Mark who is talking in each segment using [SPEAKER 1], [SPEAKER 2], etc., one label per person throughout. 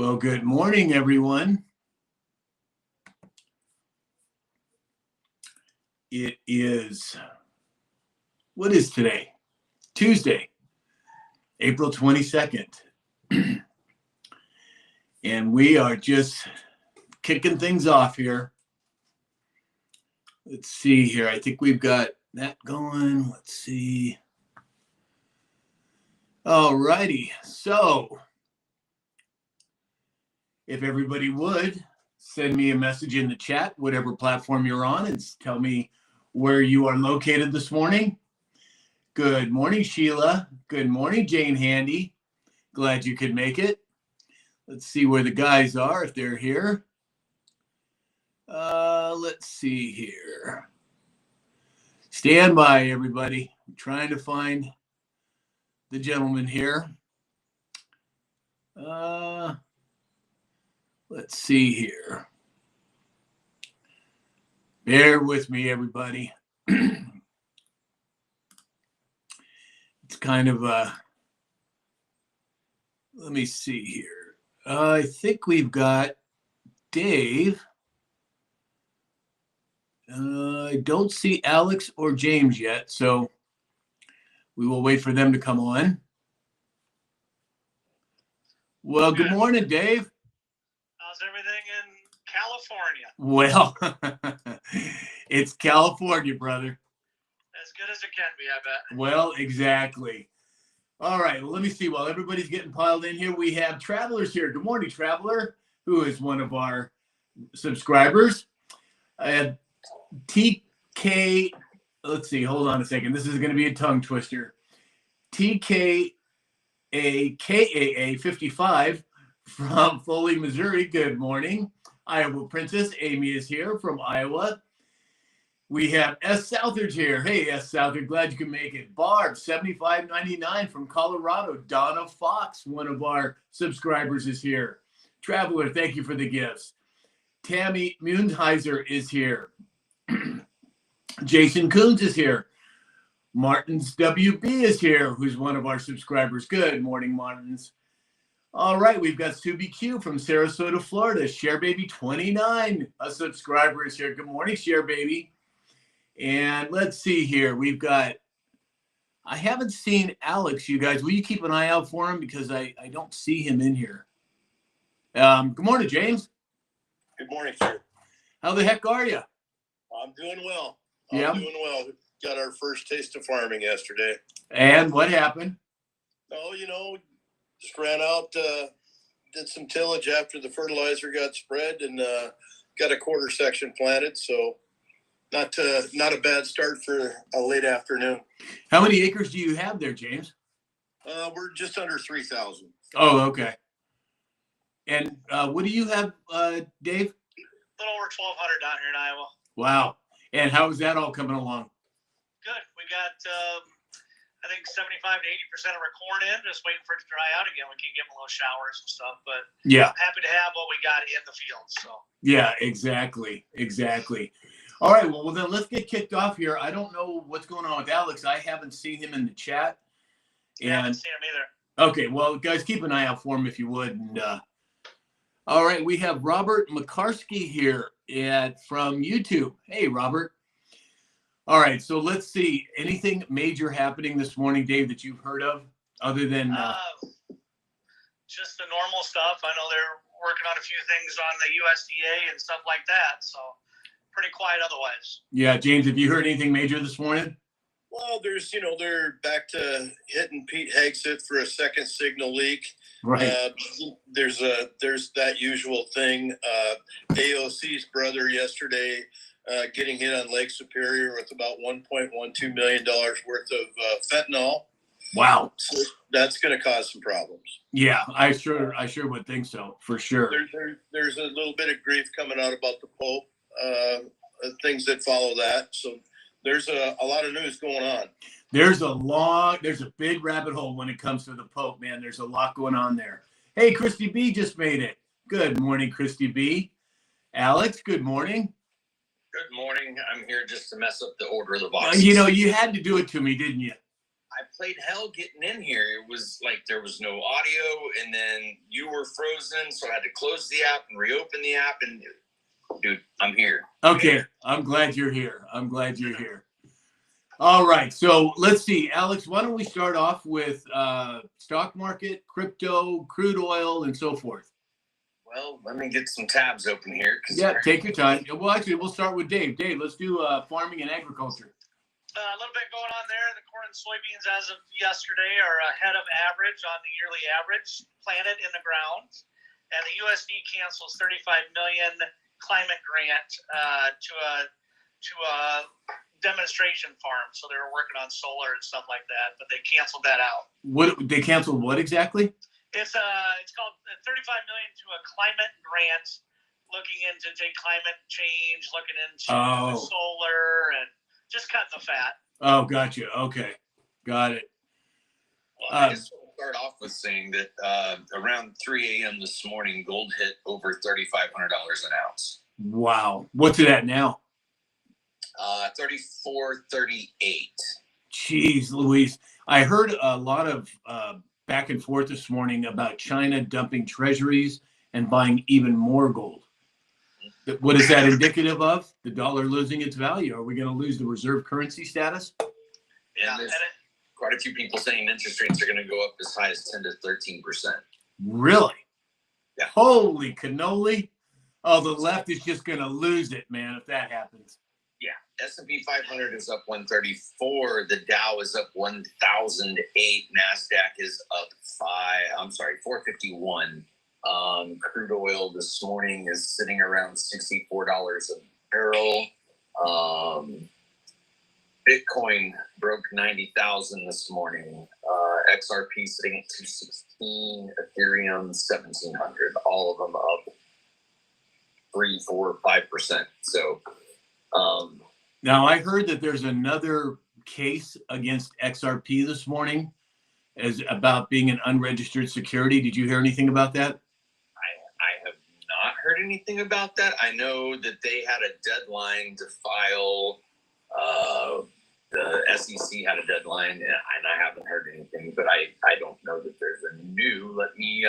[SPEAKER 1] Well, good morning, everyone. It is, what is today? Tuesday, April 22nd. And we are just kicking things off here. Let's see here. I think we've got that going. Let's see. All righty. So if everybody would send me a message in the chat, whatever platform you're on, and tell me where you are located this morning. Good morning, Sheila. Good morning, Jane Handy. Glad you could make it. Let's see where the guys are, if they're here. Let's see here. Stand by, everybody. I'm trying to find the gentleman here. Let's see here. Bear with me, everybody. It's kind of let me see here. I think we've got Dave. I don't see Alex or James yet, so we will wait for them to come on. Well, good morning, Dave.
[SPEAKER 2] How's everything in California?
[SPEAKER 1] Well, it's California, brother.
[SPEAKER 2] As good as it can be, I bet.
[SPEAKER 1] Well, exactly. All right, well, let me see. While everybody's getting piled in here, we have Travelers here. Good morning, Traveler, who is one of our subscribers. TK, let's see, hold on a second. This is going to be a tongue twister. TKAKAA 55 from Foley, Missouri. Good morning. Iowa Princess Amy is here from Iowa. We have S. Southard here. Hey, S. Southard, glad you can make it. Barb, 75.99 from Colorado. Donna Fox, one of our subscribers, is here. Traveler, thank you for the gifts. Tammy Munheiser is here. Jason Coons is here. Martins WB is here, who's one of our subscribers. Good morning, Martins. All right, we've got Subi Q from Sarasota, Florida. Share Baby 29, a subscriber is here. Good morning, Share Baby. And let's see here. We've got, I haven't seen Alex, you guys. Will you keep an eye out for him? Because I don't see him in here. Good morning, James.
[SPEAKER 3] Good morning, sir.
[SPEAKER 1] How the heck are you?
[SPEAKER 3] I'm doing well.
[SPEAKER 1] Yeah.
[SPEAKER 3] Doing well. Got our first taste of farming yesterday.
[SPEAKER 1] And what happened?
[SPEAKER 3] Oh, just ran out, did some tillage after the fertilizer got spread, and got a quarter section planted. So not a bad start for a late afternoon.
[SPEAKER 1] How many acres do you have there, James?
[SPEAKER 3] We're just under 3,000.
[SPEAKER 1] Oh, okay. And what do you have, Dave?
[SPEAKER 2] A little over 1,200 down here in Iowa.
[SPEAKER 1] Wow. And how is that all coming along?
[SPEAKER 2] Good. We got, I think, 75 to 80% of our corn in, just waiting for it to dry out again. We can get a little showers and stuff, but
[SPEAKER 1] yeah,
[SPEAKER 2] I'm happy to have what we got in the field. So
[SPEAKER 1] yeah, exactly. All right, well then let's get kicked off here. I don't know what's going on with Alex. I haven't seen him in the chat.
[SPEAKER 2] I haven't seen him either.
[SPEAKER 1] Okay, well, guys, keep an eye out for him if you would. And all right, we have Robert McCarsky here from YouTube. Hey, Robert. All right, so let's see. Anything major happening this morning, Dave, that you've heard of, other than
[SPEAKER 2] just the normal stuff? I know they're working on a few things on the USDA and stuff like that, so pretty quiet otherwise.
[SPEAKER 1] Yeah, James, have you heard anything major this morning?
[SPEAKER 3] Well, there's, they're back to hitting Pete Hegseth for a second signal leak.
[SPEAKER 1] Right.
[SPEAKER 3] There's that usual thing. AOC's brother yesterday getting hit on Lake Superior with about $1.12 million worth of fentanyl.
[SPEAKER 1] Wow.
[SPEAKER 3] So that's going to cause some problems.
[SPEAKER 1] Yeah, I sure would think so, for sure.
[SPEAKER 3] There's a little bit of grief coming out about the Pope, things that follow that. So there's a lot of news going on.
[SPEAKER 1] There's a big rabbit hole when it comes to the Pope, man. There's a lot going on there. Hey, Christy B just made it. Good morning, Christy B. Alex, good morning.
[SPEAKER 4] Good morning. I'm here just to mess up the order of the boxes.
[SPEAKER 1] You had to do it to me, didn't you?
[SPEAKER 4] I I played hell getting in here. It was like there was no audio, and then you were frozen, so I had to close the app and reopen the app. And dude, I'm here.
[SPEAKER 1] Okay, I'm glad you're here. All right, so let's see, Alex. Why don't we start off with stock market, crypto, crude oil, and so forth?
[SPEAKER 4] Well, let me get some tabs open here.
[SPEAKER 1] Yeah, take your time. Well, actually, we'll start with Dave. Dave, let's do farming and agriculture.
[SPEAKER 2] A little bit going on there. The corn and soybeans as of yesterday are ahead of average on the yearly average planted in the ground. And the USD cancels $35 million climate grant to a demonstration farm. So they were working on solar and stuff like that, but they canceled that out.
[SPEAKER 1] What they canceled? What exactly?
[SPEAKER 2] It's called $35 million to a climate grant, looking into climate change, looking into solar, and just cutting the fat.
[SPEAKER 1] Oh, gotcha. Okay, got it.
[SPEAKER 4] Well, I just want to start off with saying that around 3 a.m. this morning, gold hit over $3,500 an ounce.
[SPEAKER 1] Wow, what's it at now?
[SPEAKER 4] 34.38.
[SPEAKER 1] Jeez, Louise. I heard a lot of back and forth this morning about China dumping treasuries and buying even more gold. What is that indicative of? The dollar losing its value? Are we going to lose the reserve currency status?
[SPEAKER 4] Yeah, there's quite a few people saying interest rates are going to go up as high as 10 to 13%.
[SPEAKER 1] Really?
[SPEAKER 4] Yeah.
[SPEAKER 1] Holy cannoli. Oh, the left is just going to lose it, man, if that happens.
[SPEAKER 4] Yeah. S&P 500 is up 134. The Dow is up 1,008. NASDAQ is up 451. Crude oil this morning is sitting around $64 a barrel. Bitcoin broke 90,000 this morning. XRP sitting at 216. Ethereum 1,700. All of them up 3, 4, 5%. So
[SPEAKER 1] now I heard that there's another case against XRP this morning as about being an unregistered security. Did you hear anything about that?
[SPEAKER 4] I have not heard anything about that. I know that they had a deadline to file. The SEC had a deadline, and I haven't heard anything. But I don't know that there's a new. Let me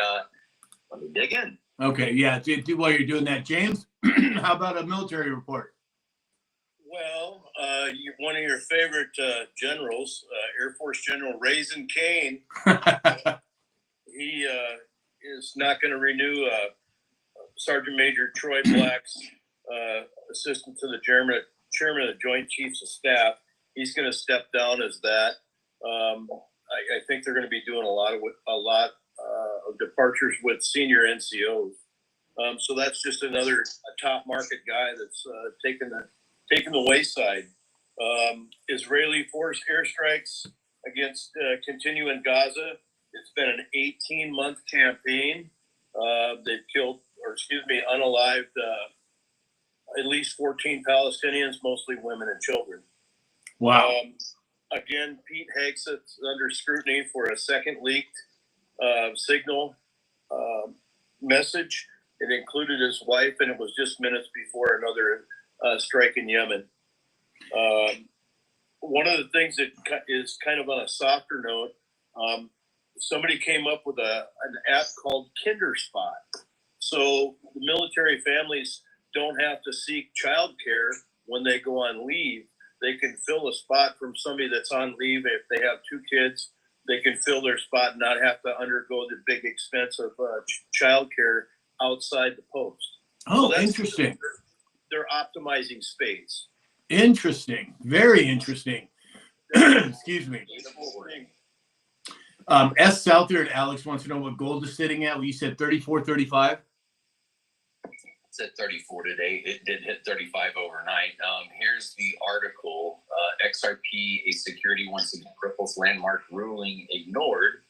[SPEAKER 4] dig in.
[SPEAKER 1] Okay, yeah. Do while you're doing that, James. How about a military report?
[SPEAKER 3] Well, one of your favorite generals, Air Force General Raisin Kane, he is not going to renew Sergeant Major Troy Black's assistant to the chairman of the Joint Chiefs of Staff. He's going to step down as that. I think they're going to be doing a lot of departures with senior NCOs. So that's just another top market guy that's taking the wayside. Israeli force airstrikes against continue in Gaza. It's been an 18-month campaign. They've killed, unalived at least 14 Palestinians, mostly women and children.
[SPEAKER 1] Wow.
[SPEAKER 3] Again, Pete Hegseth's under scrutiny for a second leaked signal message. It included his wife, and it was just minutes before another strike in Yemen. One of the things that is kind of on a softer note, somebody came up with an app called KinderSpot. So the military families don't have to seek childcare when they go on leave. They can fill a spot from somebody that's on leave. If they have 2 kids, they can fill their spot and not have to undergo the big expense of childcare outside the post.
[SPEAKER 1] Oh, so interesting.
[SPEAKER 3] They're optimizing space.
[SPEAKER 1] Interesting. Very interesting. Excuse me. S. Souther and Alex wants to know what gold is sitting at. Well, you said 34.35.
[SPEAKER 4] It's at 34 today. It did hit 35 overnight. Here's the article. XRP, a security once again cripples landmark ruling ignored.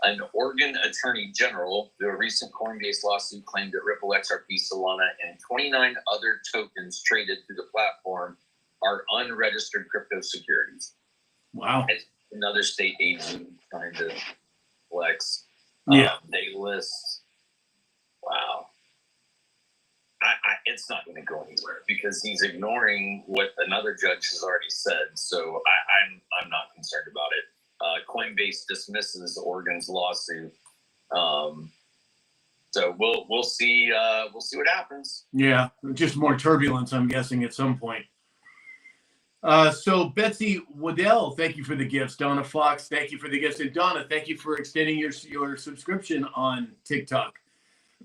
[SPEAKER 4] An Oregon attorney general, through a recent Coinbase lawsuit, claimed that Ripple, XRP, Solana, and 29 other tokens traded through the platform are unregistered crypto securities.
[SPEAKER 1] Wow.
[SPEAKER 4] Another state agency trying to flex.
[SPEAKER 1] Yeah.
[SPEAKER 4] They list. Wow. It's not going to go anywhere because he's ignoring what another judge has already said. So I'm not concerned about it. Coinbase dismisses Oregon's lawsuit. So we'll see what happens.
[SPEAKER 1] Yeah, just more turbulence, I'm guessing, at some point. So Betsy Waddell, thank you for the gifts. Donna Fox, thank you for the gifts. And Donna, thank you for extending your subscription on TikTok.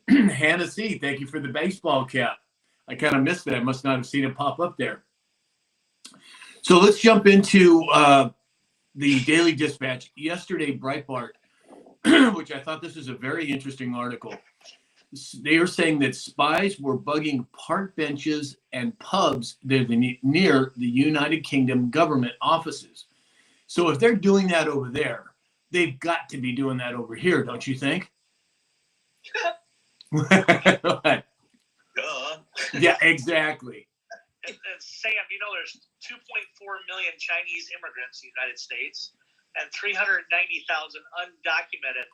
[SPEAKER 1] Hannah C, thank you for the baseball cap. I kind of missed that. I must not have seen it pop up there. So let's jump into the Daily Dispatch. Yesterday, Breitbart, which I thought this is a very interesting article. They are saying that spies were bugging park benches and pubs near the United Kingdom government offices. So if they're doing that over there, they've got to be doing that over here, don't you think? What?
[SPEAKER 4] Duh.
[SPEAKER 1] Yeah, exactly.
[SPEAKER 2] And Sam, you know, there's 2.4 million Chinese immigrants in the United States and 390,000 undocumented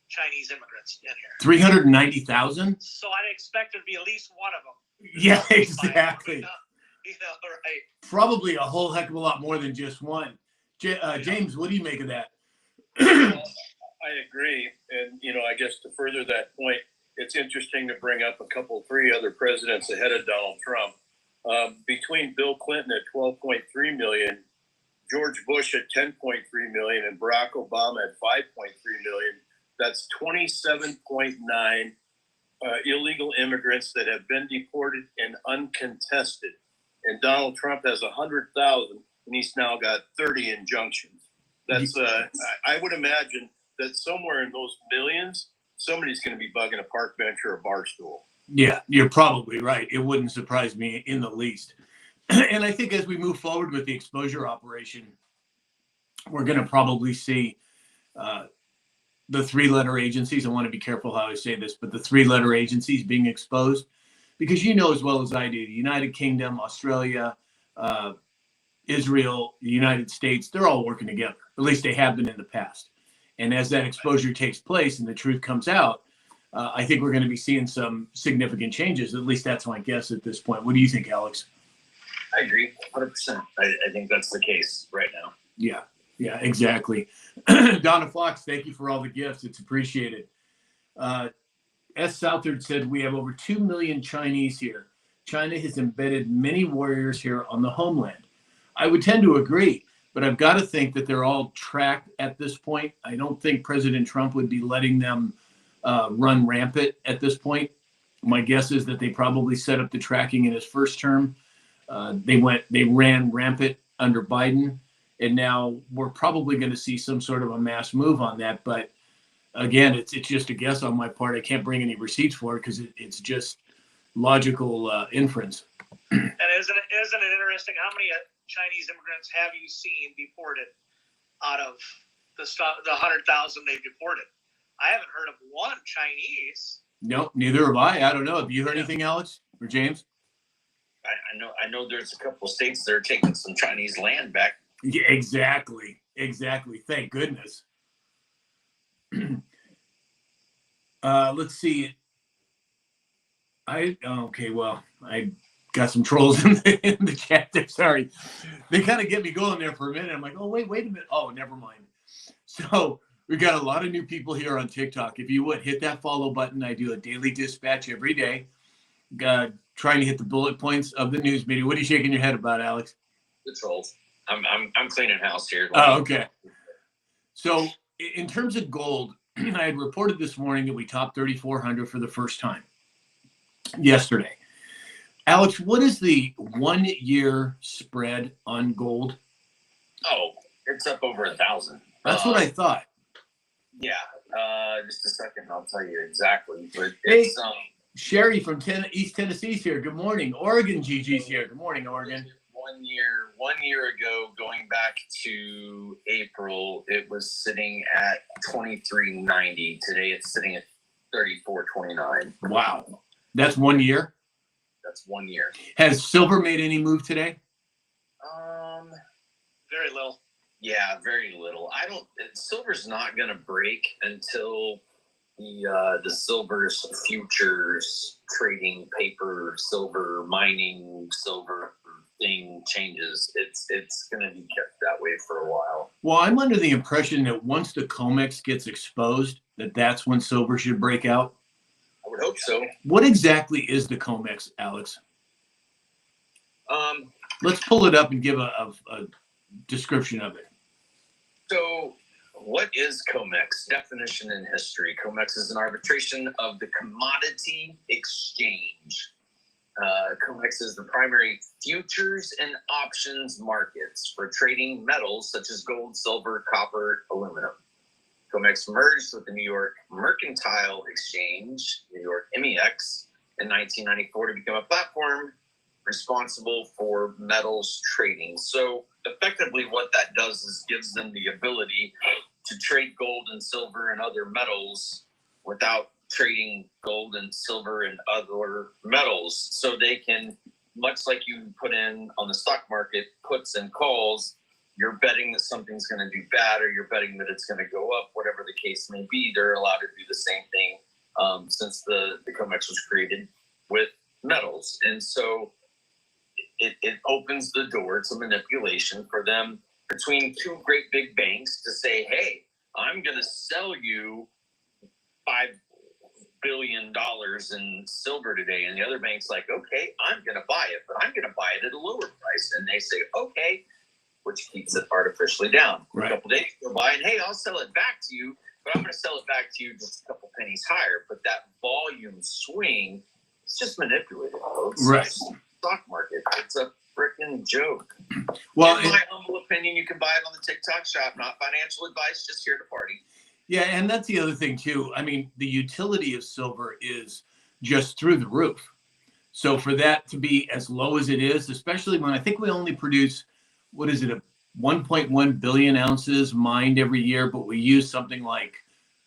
[SPEAKER 2] Chinese immigrants in here.
[SPEAKER 1] 390,000?
[SPEAKER 2] So I'd expect there'd be at least one of them.
[SPEAKER 1] Yeah, exactly.
[SPEAKER 2] You know, right?
[SPEAKER 1] Probably a whole heck of a lot more than just one. James, what do you make of that?
[SPEAKER 3] I agree. And, I guess to further that point, it's interesting to bring up three other presidents ahead of Donald Trump. Between Bill Clinton at 12.3 million, George Bush at 10.3 million, and Barack Obama at 5.3 million, that's 27.9 illegal immigrants that have been deported and uncontested. And Donald Trump has 100,000, and he's now got 30 injunctions. That's I would imagine that somewhere in those millions, somebody's going to be bugging a park bench or a bar stool.
[SPEAKER 1] Yeah, you're probably right. It wouldn't surprise me in the least. And I think as we move forward with the exposure operation, we're going to probably see the three-letter agencies. I want to be careful how I say this, but the three-letter agencies being exposed, because you know as well as I do, the United Kingdom, Australia, Israel, the United States, they're all working together. At least they have been in the past. And as that exposure takes place and the truth comes out, I think we're going to be seeing some significant changes. At least that's my guess at this point. What do you think, Alex?
[SPEAKER 4] I agree, 100%. I think that's the case right now.
[SPEAKER 1] Yeah, exactly. Donna Fox, thank you for all the gifts. It's appreciated. S. Southard said, we have over 2 million Chinese here. China has embedded many warriors here on the homeland. I would tend to agree, but I've got to think that they're all tracked at this point. I don't think President Trump would be letting them run rampant at this point. My guess is that they probably set up the tracking in his first term. They ran rampant under Biden, and now we're probably going to see some sort of a mass move on that. But again, it's just a guess on my part. I can't bring any receipts for it because it's just logical inference.
[SPEAKER 2] And isn't it interesting? How many Chinese immigrants have you seen deported out of the 100,000 they deported? I haven't heard of one Chinese.
[SPEAKER 1] No, neither have I. I don't know. Have you heard anything, Alex or James?
[SPEAKER 4] I know there's a couple of states that are taking some Chinese land back.
[SPEAKER 1] Yeah, exactly. Thank goodness. Let's see. I got some trolls in the chat there. Sorry. They kind of get me going there for a minute. I'm like, oh, wait a minute. Oh, never mind. So we got a lot of new people here on TikTok. If you would hit that follow button. I do a daily dispatch every day. Trying to hit the bullet points of the news media. What are you shaking your head about, Alex?
[SPEAKER 4] The trolls. I'm cleaning house here.
[SPEAKER 1] Oh, okay. So in terms of gold, I had reported this morning that we topped 3,400 for the first time yesterday. Alex, what is the 1 year spread on gold?
[SPEAKER 4] Oh, it's up over 1,000.
[SPEAKER 1] That's what I thought.
[SPEAKER 4] Yeah. Just a second, I'll tell you exactly. But
[SPEAKER 1] Hey,
[SPEAKER 4] it's
[SPEAKER 1] Sherry from East Tennessee's here. Good morning. Oregon GG's here. Good morning, Oregon.
[SPEAKER 4] 1 year ago, going back to April, it was sitting at 23.90. Today, it's sitting at 34.29.
[SPEAKER 1] Wow. That's 1 year?
[SPEAKER 4] That's 1 year.
[SPEAKER 1] Has silver made any move today?
[SPEAKER 2] Very little.
[SPEAKER 4] Yeah, very little. Silver's not going to break until the silver's futures trading paper, silver mining, silver nothing changes. It's going to be kept that way for a while.
[SPEAKER 1] Well, I'm under the impression that once the COMEX gets exposed, that's when silver should break out.
[SPEAKER 4] I would hope so.
[SPEAKER 1] What exactly is the COMEX, Alex? Let's pull it up and give a description of it.
[SPEAKER 4] So, what is COMEX? Definition in history. COMEX is an arbitration of the commodity exchange. COMEX is the primary futures and options markets for trading metals such as gold, silver, copper, aluminum. COMEX merged with the New York Mercantile Exchange, New York MEX, in 1994 to become a platform responsible for metals trading. So effectively what that does is gives them the ability to trade gold and silver and other metals without trading gold and silver and other metals. So they can, much like you put in on the stock market, puts and calls, you're betting that something's going to do bad or you're betting that it's going to go up, whatever the case may be. They're allowed to do the same thing since the COMEX was created with metals. And so it opens the door to manipulation for them between two great big banks to say, hey, I'm going to sell you $5 billion in silver today. And the other bank's like, okay, I'm going to buy it, but I'm going to buy it at a lower price. And they say, okay, which keeps it artificially down.
[SPEAKER 1] Right.
[SPEAKER 4] A couple days go by and, hey, I'll sell it back to you, but I'm going to sell it back to you just a couple pennies higher. But that volume swing, it's just manipulated, folks.
[SPEAKER 1] Right.
[SPEAKER 4] Stock market. It's a freaking joke.
[SPEAKER 1] Well,
[SPEAKER 4] in my humble opinion, you can buy it on the TikTok shop. Not financial advice, just here to party.
[SPEAKER 1] yeah, and that's the other thing too. I mean, the utility of silver is just through the roof. So for that to be as low as it is, especially when I think we only produce, what is it, a 1.1 billion ounces mined every year, but we use something like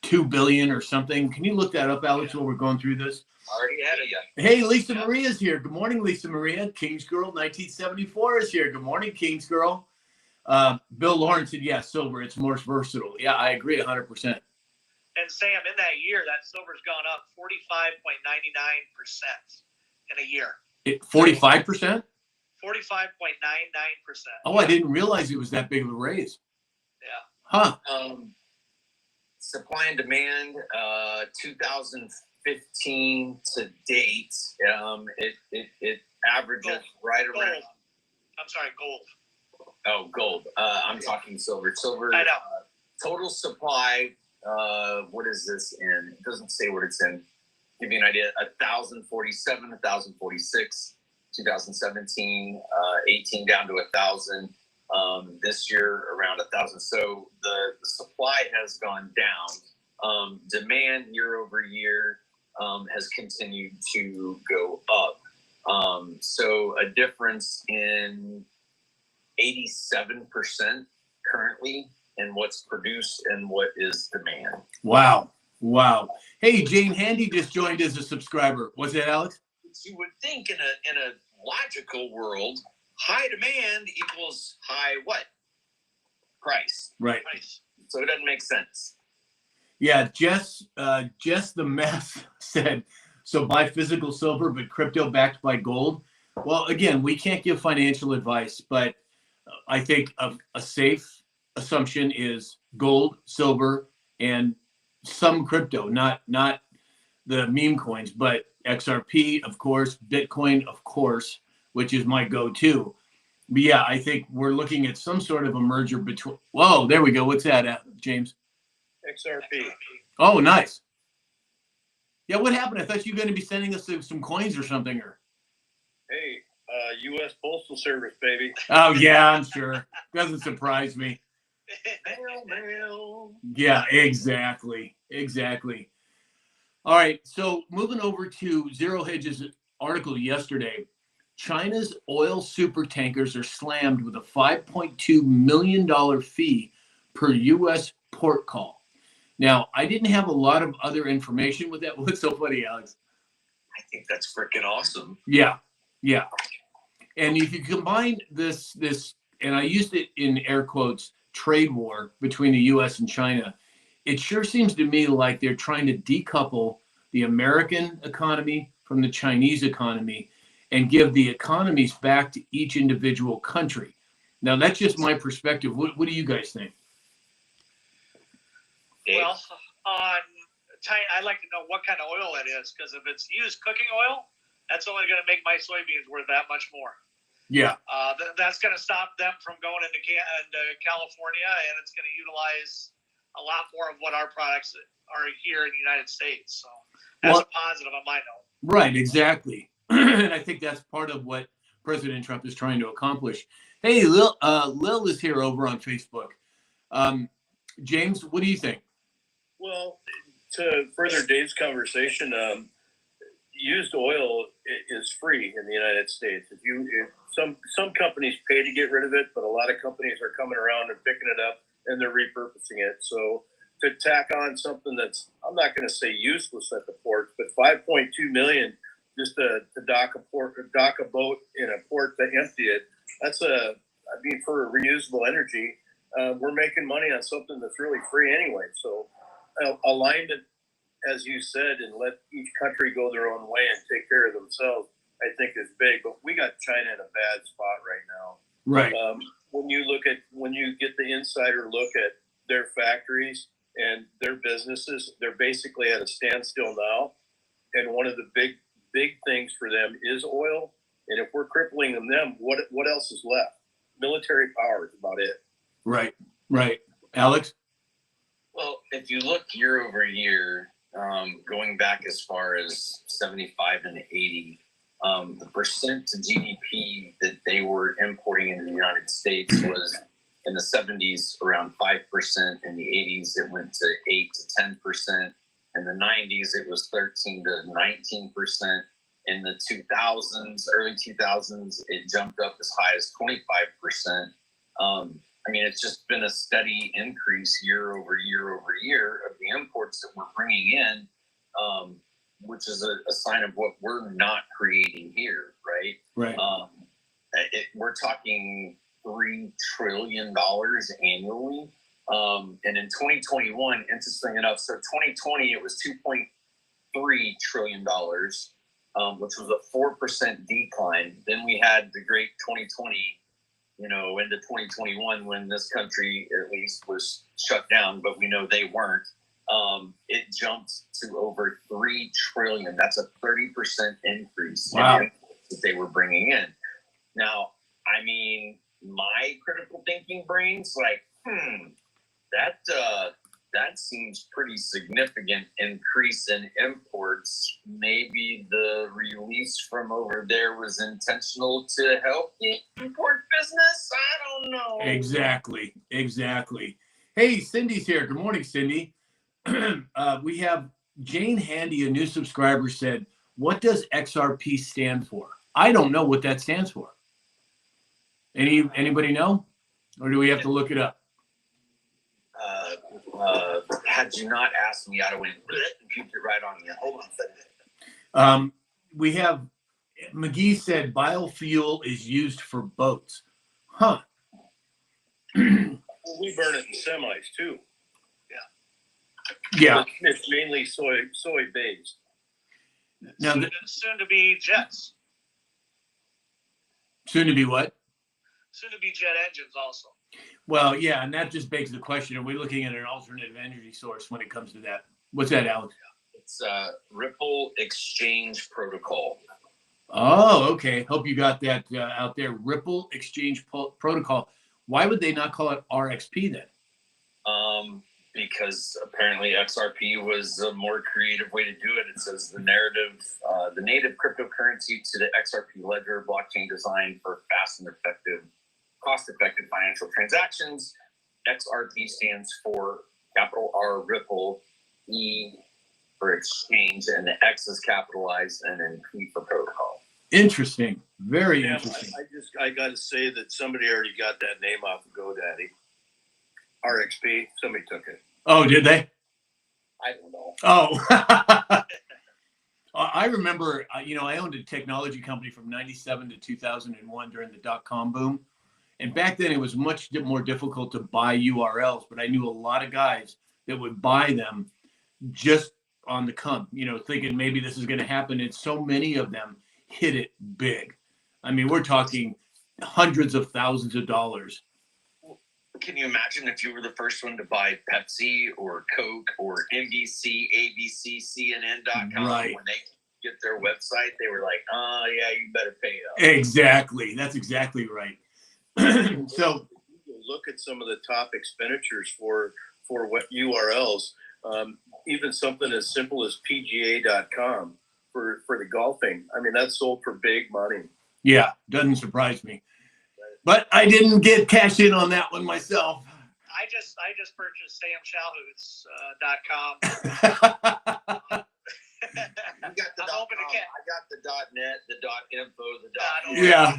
[SPEAKER 1] 2 billion or something. Can you look that up, Alex, while we're going through this?
[SPEAKER 4] Already ahead of you.
[SPEAKER 1] Hey, Lisa Maria's here. Good morning, Lisa Maria. King's Girl 1974 is here. Good morning, King's Girl. Bill Lawrence said, yeah, silver, it's more versatile. Yeah, I agree 100%.
[SPEAKER 2] And Sam, in that year, that silver's gone up 45.99% in a year.
[SPEAKER 1] 45%?
[SPEAKER 2] 45.99%.
[SPEAKER 1] Oh, I didn't realize it was that big of a raise.
[SPEAKER 2] Yeah.
[SPEAKER 1] Huh.
[SPEAKER 4] Supply and demand, 2015 to date, it averages right around.
[SPEAKER 2] Gold. I'm sorry, gold.
[SPEAKER 4] Oh, gold. I'm talking silver. Silver.
[SPEAKER 2] I know.
[SPEAKER 4] Total supply. What is this in? It doesn't say what it's in. Give you an idea. 1,047, 1,046. 2017, 18 down to 1,000. This year around 1,000. So the supply has gone down. Demand year over year has continued to go up. So a difference in 87% currently in what's produced and what is demand.
[SPEAKER 1] Wow. Wow. Hey, Jane Handy just joined as a subscriber. What's that, Alex?
[SPEAKER 4] You would think in a logical world, high demand equals high what? Price.
[SPEAKER 1] Right.
[SPEAKER 4] So it doesn't make sense.
[SPEAKER 1] Yeah, Jess the mess said, so buy physical silver, but crypto backed by gold. Well, again, we can't give financial advice, but I think a safe assumption is gold, silver, and some crypto, not the meme coins, but XRP, of course, Bitcoin, of course, which is my go-to. But yeah, I think we're looking at some sort of a merger between. Whoa, there we go. What's that, James?
[SPEAKER 3] XRP.
[SPEAKER 1] Oh, nice. Yeah, what happened? I thought you were going to be sending us some coins or something. Or.
[SPEAKER 3] Hey, U.S. Postal Service, baby.
[SPEAKER 1] Oh yeah, I'm sure. Doesn't surprise me. Yeah, exactly. All right, so moving over to Zero Hedge's article yesterday, China's oil super tankers are slammed with a $5.2 million fee per U.S. port call. Now, I didn't have a lot of other information with that. What's so funny, Alex?
[SPEAKER 4] I think that's freaking awesome.
[SPEAKER 1] Yeah. And if you combine this, and I used it in air quotes, trade war between the U.S. and China, it sure seems to me like they're trying to decouple the American economy from the Chinese economy. and give the economies back to each individual country. Now, that's just my perspective. What do you guys think?
[SPEAKER 4] Dave?
[SPEAKER 2] Well, I'd like to know what kind of oil it is, because if it's used cooking oil, that's only going to make my soybeans worth that much more.
[SPEAKER 1] Yeah.
[SPEAKER 2] That's going to stop them from going into California, and it's going to utilize a lot more of what our products are here in the United States. So that's a positive on my note.
[SPEAKER 1] Right, exactly. And I think that's part of what President Trump is trying to accomplish. Hey, Lil is here over on Facebook. James, what do you think?
[SPEAKER 3] Well, to further Dave's conversation, used oil is free in the United States. If some companies pay to get rid of it, but a lot of companies are coming around and picking it up and they're repurposing it. So to tack on something that's, I'm not going to say useless at the ports, but 5.2 million just to dock a boat in a port to empty it. That's for reusable energy. We're making money on something that's really free anyway. So alignment, as you said, and let each country go their own way and take care of themselves, I think is big. But we got China in a bad spot right now.
[SPEAKER 1] Right.
[SPEAKER 3] When you get the insider look at their factories and their businesses, they're basically at a standstill now. And one of the big things for them is oil. And if we're crippling them, what else is left? Military power is about it.
[SPEAKER 1] Right. Alex?
[SPEAKER 4] Well, if you look year over year, going back as far as 75 and 80, the percent to GDP that they were importing into the United States was in the 70s around 5%. In the 80s, it went to 8 to 10%. In the 90s, it was 13 to 19%. In the 2000s, early 2000s, it jumped up as high as 25%. I mean, it's just been a steady increase year over year over year of the imports that we're bringing in, which is a sign of what we're not creating here, right?
[SPEAKER 1] Right.
[SPEAKER 4] We're talking $3 trillion annually. And in 2021, interesting enough, so 2020, it was $2.3 trillion, which was a 4% decline. Then we had the great 2020, into 2021, when this country at least was shut down, but we know they weren't. It jumped to over $3 trillion. That's a 30% increase.
[SPEAKER 1] Wow.
[SPEAKER 4] In that they were bringing in. Now, I mean, my critical thinking brain's like, that seems pretty significant increase in imports. Maybe the release from over there was intentional to help the import business. I don't know.
[SPEAKER 1] Exactly. Hey, Cindy's here. Good morning, Cindy. We have Jane Handy, a new subscriber, said, what does XRP stand for? I don't know what that stands for. Anybody know? Or do we have to look it up?
[SPEAKER 4] Had you not asked me, I'd have went and peeped it right on you. Hold on a second.
[SPEAKER 1] We have, McGee said biofuel is used for boats. Huh.
[SPEAKER 3] Well, we burn it in semis too.
[SPEAKER 1] Yeah.
[SPEAKER 3] It's mainly soy based.
[SPEAKER 1] Now,
[SPEAKER 2] Soon to be jets.
[SPEAKER 1] soon to be what?
[SPEAKER 2] Soon to be jet engines also.
[SPEAKER 1] Well, yeah, and that just begs the question, are we looking at an alternative energy source when it comes to that? What's that, Alex?
[SPEAKER 4] It's Ripple Exchange Protocol.
[SPEAKER 1] Oh, okay. Hope you got that out there. Ripple Exchange Protocol. Why would they not call it RXP then?
[SPEAKER 4] Because apparently XRP was a more creative way to do it. It says the native cryptocurrency to the XRP ledger blockchain designed for fast and cost-effective financial transactions. XRP stands for capital R Ripple, E for exchange, and the X is capitalized, and then P for protocol.
[SPEAKER 1] Interesting. Very interesting.
[SPEAKER 3] I got to say that somebody already got that name off of GoDaddy. RXP, somebody took it.
[SPEAKER 1] Oh, did they?
[SPEAKER 3] I don't know.
[SPEAKER 1] Oh. I remember, I owned a technology company from 97 to 2001 during the dot-com boom. And back then it was much more difficult to buy URLs, but I knew a lot of guys that would buy them just on the come, thinking maybe this is going to happen. And so many of them hit it big. I mean, we're talking hundreds of thousands of dollars.
[SPEAKER 4] Can you imagine if you were the first one to buy Pepsi or Coke or NBC, ABC, CNN.com?
[SPEAKER 1] Right.
[SPEAKER 4] When they get their website, they were like, oh, yeah, you better pay up.
[SPEAKER 1] Exactly. That's exactly right. So
[SPEAKER 3] look at some of the top expenditures for what URLs, even something as simple as PGA.com for the golfing. I mean, that's sold for big money.
[SPEAKER 1] yeah, doesn't surprise me. But I didn't get cash in on that one myself.
[SPEAKER 2] I just purchased samshalhoots.com.
[SPEAKER 4] You got the
[SPEAKER 2] I'm
[SPEAKER 4] dot
[SPEAKER 2] hoping to
[SPEAKER 4] com,
[SPEAKER 2] get-
[SPEAKER 4] I got the .net, the .info, the
[SPEAKER 2] .org.
[SPEAKER 1] Yeah.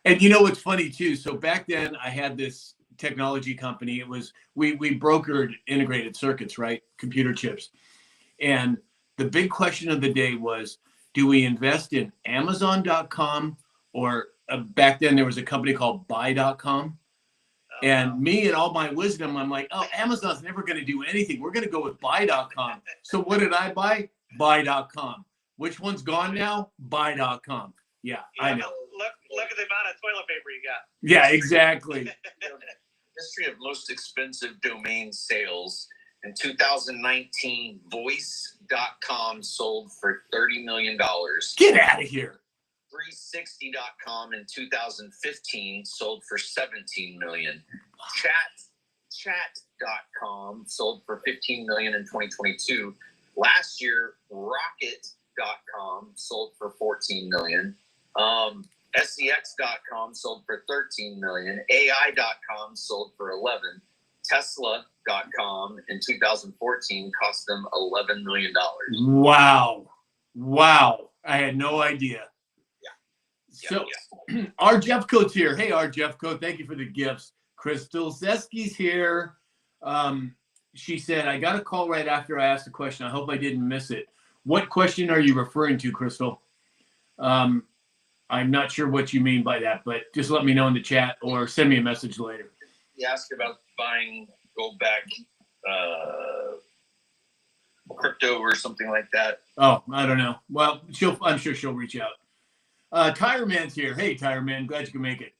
[SPEAKER 1] And you know what's funny too? So back then I had this technology company. It was we brokered integrated circuits, right? Computer chips. And the big question of the day was, do we invest in Amazon.com or back then there was a company called Buy.com? And me and all my wisdom, I'm like, oh, Amazon's never going to do anything. We're going to go with Buy.com. So what did I buy? Buy.com. Which one's gone now? Buy.com. Yeah, I know.
[SPEAKER 2] Look at the amount of toilet paper you got.
[SPEAKER 1] Yeah, exactly.
[SPEAKER 4] history of most expensive domain sales. In 2019, voice.com sold for $30 million.
[SPEAKER 1] Get out of here.
[SPEAKER 4] 360.com in 2015 sold for $17 million. Chat.com sold for $15 million in 2022. Last year, Rocket.com sold for $14 million. SEX.com sold for $13 million. AI.com sold for $11 million. Tesla.com in 2014 cost them $11 million.
[SPEAKER 1] Wow. I had no idea. So our Jeff Coates here. Hey, our Jeff Coat, thank you for the gifts. Crystal Zesky's here. She said, I got a call right after I asked the question. I hope I didn't miss it. What question are you referring to, Crystal? I'm not sure what you mean by that, but just let me know in the chat or send me a message later.
[SPEAKER 4] You asked about buying gold-back crypto or something like that.
[SPEAKER 1] Oh, I don't know. Well, I'm sure she'll reach out. Tire Man's here. Hey, Tire Man, glad you can make it.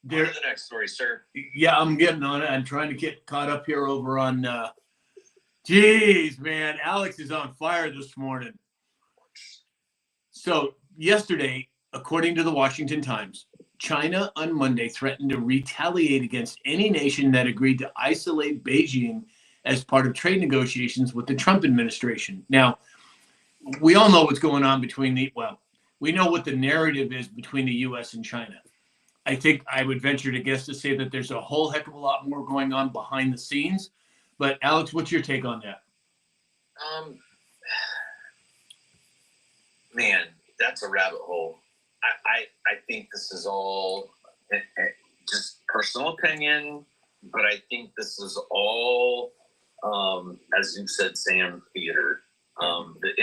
[SPEAKER 4] On to the next story, sir.
[SPEAKER 1] Yeah, I'm getting on it. I'm trying to get caught up here over on. Geez, man, Alex is on fire this morning. So yesterday, according to the Washington Times, China on Monday threatened to retaliate against any nation that agreed to isolate Beijing as part of trade negotiations with the Trump administration. Now, we all know what's going on we know what the narrative is between the U.S. and China. I think I would venture to guess to say that there's a whole heck of a lot more going on behind the scenes. But Alex, what's your take on that?
[SPEAKER 4] Man, that's a rabbit hole. I think this is all just personal opinion, but I think this is all, as you said, Sam, theater. The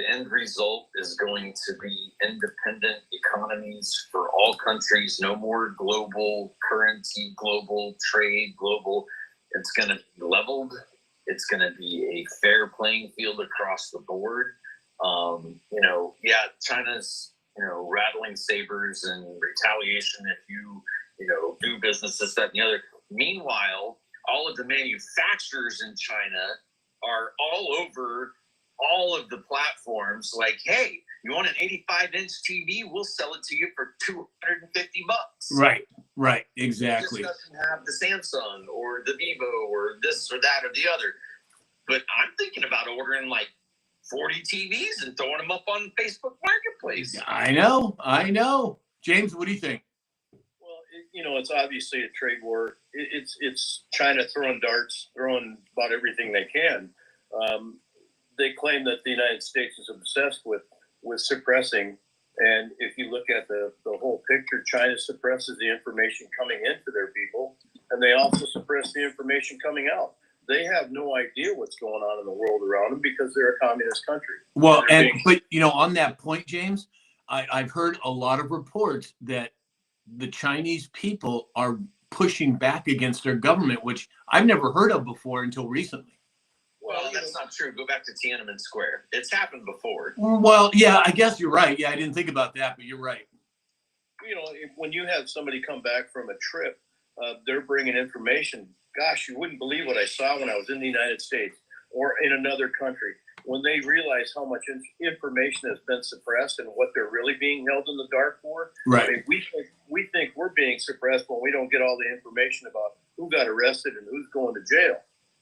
[SPEAKER 4] end result is going to be independent economies for all countries. No more global currency, global trade, global. It's going to be leveled. It's going to be a fair playing field across the board. China's, rattling sabers and retaliation if you do business, this, that, and the other. Meanwhile, all of the manufacturers in China are all over all of the platforms. Like, hey, you want an 85-inch TV? We'll sell it to you for $250.
[SPEAKER 1] Right, exactly.
[SPEAKER 4] It just doesn't have the Samsung or the Vivo or this or that or the other. But I'm thinking about ordering like 40 TVs and throwing them up on Facebook Marketplace.
[SPEAKER 1] I know. James, what do you think?
[SPEAKER 3] Well, it's obviously a trade war. It's China throwing darts, throwing about everything they can. They claim that the United States is obsessed with suppressing. And if you look at the whole picture, China suppresses the information coming into their people, and they also suppress the information coming out. They have no idea what's going on in the world around them because they're a communist country.
[SPEAKER 1] Well, but on that point, James, I've heard a lot of reports that the Chinese people are pushing back against their government, which I've never heard of before until recently.
[SPEAKER 4] Well, that's not true. Go back to Tiananmen Square. It's happened before.
[SPEAKER 1] Well, yeah, I guess you're right. Yeah, I didn't think about that, but you're right.
[SPEAKER 3] When you have somebody come back from a trip, they're bringing information. Gosh, you wouldn't believe what I saw when I was in the United States or in another country. When they realize how much information has been suppressed and what they're really being held in the dark for,
[SPEAKER 1] Right.
[SPEAKER 3] I mean, we think we're being suppressed when we don't get all the information about who got arrested and who's going to jail.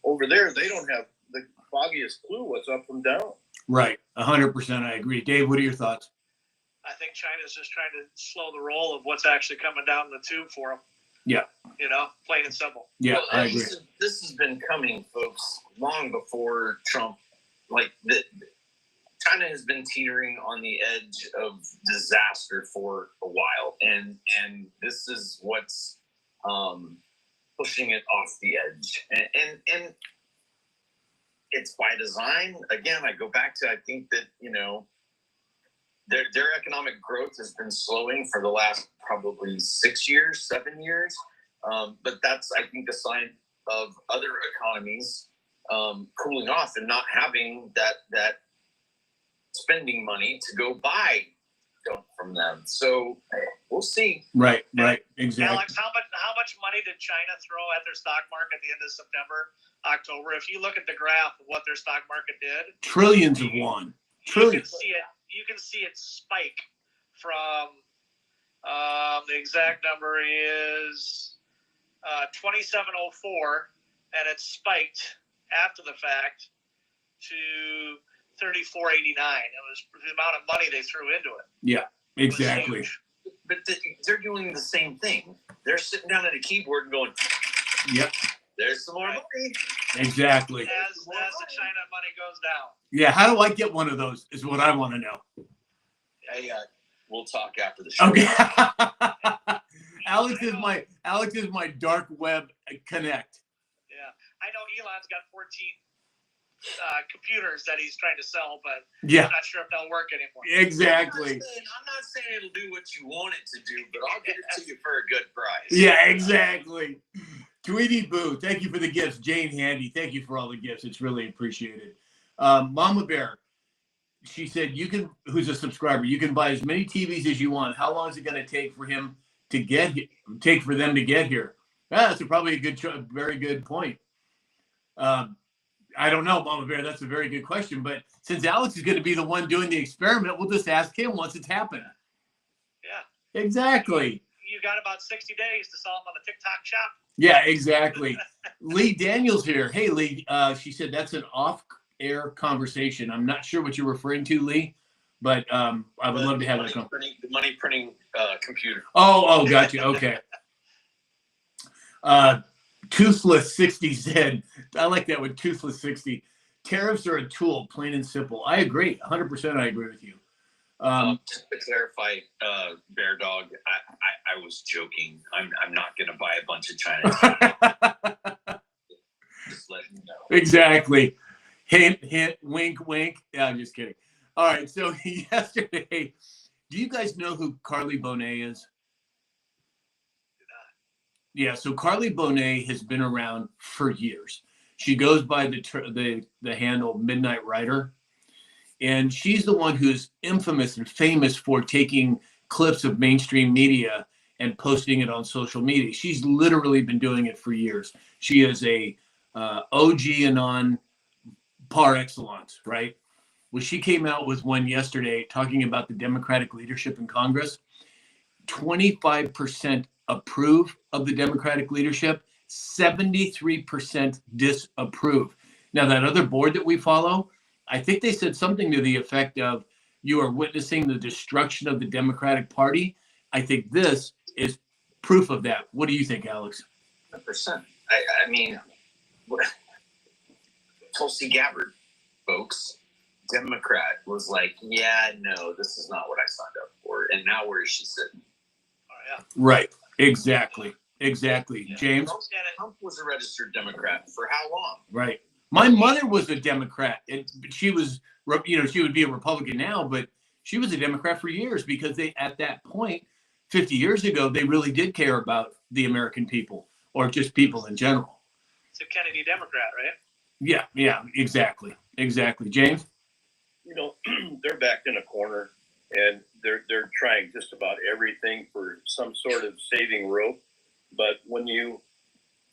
[SPEAKER 3] Over there, they don't have the foggiest clue what's up from down.
[SPEAKER 1] Right. 100%. I agree. Dave, what are your thoughts?
[SPEAKER 2] I think China's just trying to slow the roll of what's actually coming down the tube for them.
[SPEAKER 1] Yeah.
[SPEAKER 2] Plain and simple.
[SPEAKER 1] Yeah,
[SPEAKER 4] Well,
[SPEAKER 1] I agree.
[SPEAKER 4] This has been coming, folks, long before Trump. China has been teetering on the edge of disaster for a while, and this is what's pushing it off the edge, and it's by design. Again, I go back to, I think that their economic growth has been slowing for the last probably 6 years, 7 years, but that's, I think, a sign of other economies cooling off and not having that spending money to go buy stuff from them. So we'll see.
[SPEAKER 1] Right. Exactly.
[SPEAKER 2] Alex, how much money did China throw at their stock market at the end of September, October? If you look at the graph of what their stock market did,
[SPEAKER 1] Trillions of won. Trillions.
[SPEAKER 2] You can see it spike from the exact number is 2704, and it spiked after the fact to 3489. It was the amount of money they threw into it.
[SPEAKER 1] Yeah, exactly.
[SPEAKER 4] But they're doing the same thing. They're sitting down at a keyboard and going,
[SPEAKER 1] Yep.
[SPEAKER 4] There's some more money.
[SPEAKER 1] Exactly.
[SPEAKER 2] As the China money goes down.
[SPEAKER 1] Yeah, how do I get one of those is what I want to know.
[SPEAKER 4] Hey, we'll talk after the show.
[SPEAKER 1] Okay. Alex is my dark web connect.
[SPEAKER 2] Yeah. I know Elon's got 14 computers that he's trying to sell, but
[SPEAKER 1] Yeah,
[SPEAKER 2] I'm not sure if they'll work anymore.
[SPEAKER 1] exactly.
[SPEAKER 4] I'm not saying it'll do what you want it to do, but I'll get it to you for a good price.
[SPEAKER 1] Yeah, exactly. Tweety Boo, thank you for the gifts. Jane Handy, thank you for all the gifts. It's really appreciated. Mama Bear, she said, who's a subscriber, you can buy as many TVs as you want. How long is it going to take for them to get here? That's probably very good point. I don't know, Mama Bear. That's a very good question. But since Alex is going to be the one doing the experiment, we'll just ask him once it's happened.
[SPEAKER 2] Yeah.
[SPEAKER 1] Exactly.
[SPEAKER 2] You got about 60 days to sell them on the TikTok shop.
[SPEAKER 1] Yeah, exactly. Lee Daniels here. Hey, Lee. She said that's an off-air conversation. I'm not sure what you're referring to, Lee, but I would love to have that conversation.
[SPEAKER 4] The money printing computer.
[SPEAKER 1] Oh, gotcha. Okay. Toothless 60 said, I like that one, Toothless 60. Tariffs are a tool, plain and simple. I agree. 100% I agree with you.
[SPEAKER 4] Just to clarify, Bear Dog, I was joking. I'm not going to buy a bunch of China. Just letting you know.
[SPEAKER 1] Exactly. Hint, hint, wink, wink. Yeah, I'm just kidding. All right. So yesterday, do you guys know who Carly Bonet is? Yeah. So Carly Bonet has been around for years. She goes by the handle Midnight Rider. And she's the one who's infamous and famous for taking clips of mainstream media and posting it on social media. She's literally been doing it for years. She is a OG Anon par excellence, right? Well, she came out with one yesterday talking about the Democratic leadership in Congress. 25% approve of the Democratic leadership, 73% disapprove. Now, that other board that we follow, I think they said something to the effect of, you are witnessing the destruction of the Democratic Party. I think this is proof of that. What do you think, Alex?
[SPEAKER 4] 100%. I mean, Tulsi Gabbard, folks, Democrat, was like, yeah, no, this is not what I signed up for. And now where is she sitting?
[SPEAKER 2] Oh, yeah.
[SPEAKER 1] Right. Exactly. Yeah. James?
[SPEAKER 4] Trump was a registered Democrat for how long?
[SPEAKER 1] Right. My mother was a Democrat, and she was, she would be a Republican now, but she was a Democrat for years because at that point, 50 years ago, they really did care about the American people or just people in general.
[SPEAKER 2] It's a Kennedy Democrat, right?
[SPEAKER 1] Yeah, exactly. James?
[SPEAKER 3] You know, they're backed in a corner, and they're trying just about everything for some sort of saving rope. But when you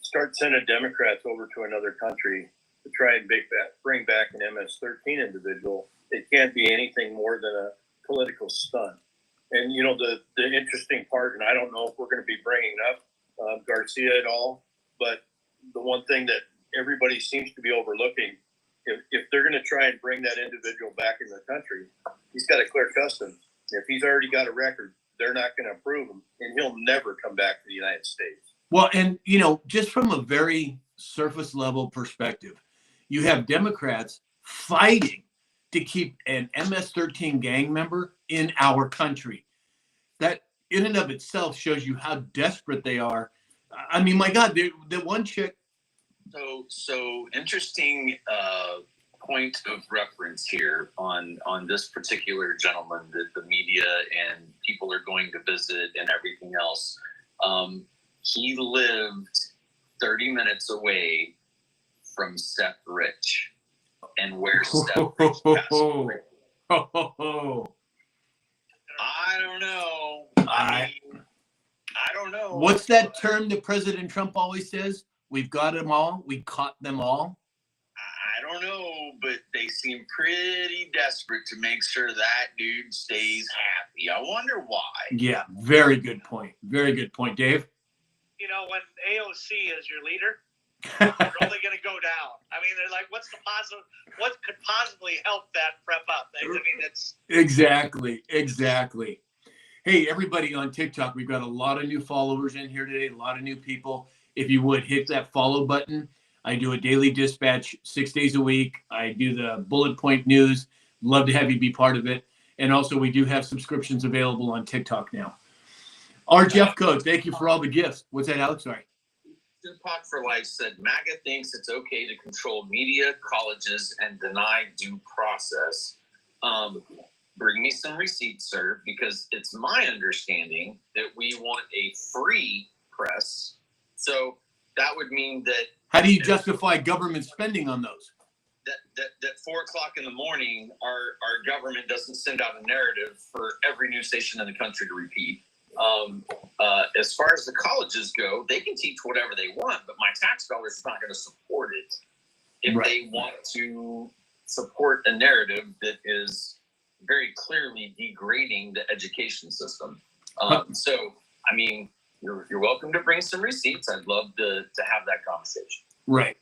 [SPEAKER 3] start sending Democrats over to another country to try and bring back an MS-13 individual, it can't be anything more than a political stunt. And you know, the interesting part, and I don't know if we're going to be bringing up Garcia at all, but the one thing that everybody seems to be overlooking, if they're going to try and bring that individual back in the country, he's got to clear customs. If he's already got a record, they're not going to approve him, and he'll never come back to the United States.
[SPEAKER 1] Well, and you know, just from a very surface level perspective, you have Democrats fighting to keep an MS-13 gang member in our country. That in and of itself shows you how desperate they are. I mean, my God, the one chick.
[SPEAKER 4] So interesting point of reference here on this particular gentleman that the media and people are going to visit and everything else. He lived 30 minutes away from Seth Rich, and where Seth Rich passed away. I don't know. I don't know.
[SPEAKER 1] What's that term that President Trump always says? We've got them all. We caught them all.
[SPEAKER 4] I don't know, but they seem pretty desperate to make sure that dude stays happy. I wonder why.
[SPEAKER 1] Yeah, very good point. Very good point, Dave.
[SPEAKER 2] You know, when AOC is your leader, you're only going to go down. I mean, they're like, what could possibly help that prep up? I mean, it's
[SPEAKER 1] Exactly. Hey, everybody on TikTok, we've got a lot of new followers in here today, a lot of new people. If you would hit that follow button. I do a daily dispatch 6 days a week. I do the bullet point news. Love to have you be part of it. And also, we do have subscriptions available on TikTok now. Our Jeff Coates, thank you for all the gifts. What's that, Alex? Sorry.
[SPEAKER 4] Tupac for Life said, MAGA thinks it's okay to control media, colleges, and deny due process. Bring me some receipts, sir, because it's my understanding that we want a free press. So that would mean that.
[SPEAKER 1] How do you justify government spending on those?
[SPEAKER 4] That 4 o'clock in the morning, our government doesn't send out a narrative for every news station in the country to repeat. As far as the colleges go, they can teach whatever they want, but my tax dollars are not going to support it if they want to support a narrative that is very clearly degrading the education system. So, I mean, you're welcome to bring some receipts. I'd love to have that conversation.
[SPEAKER 1] Right.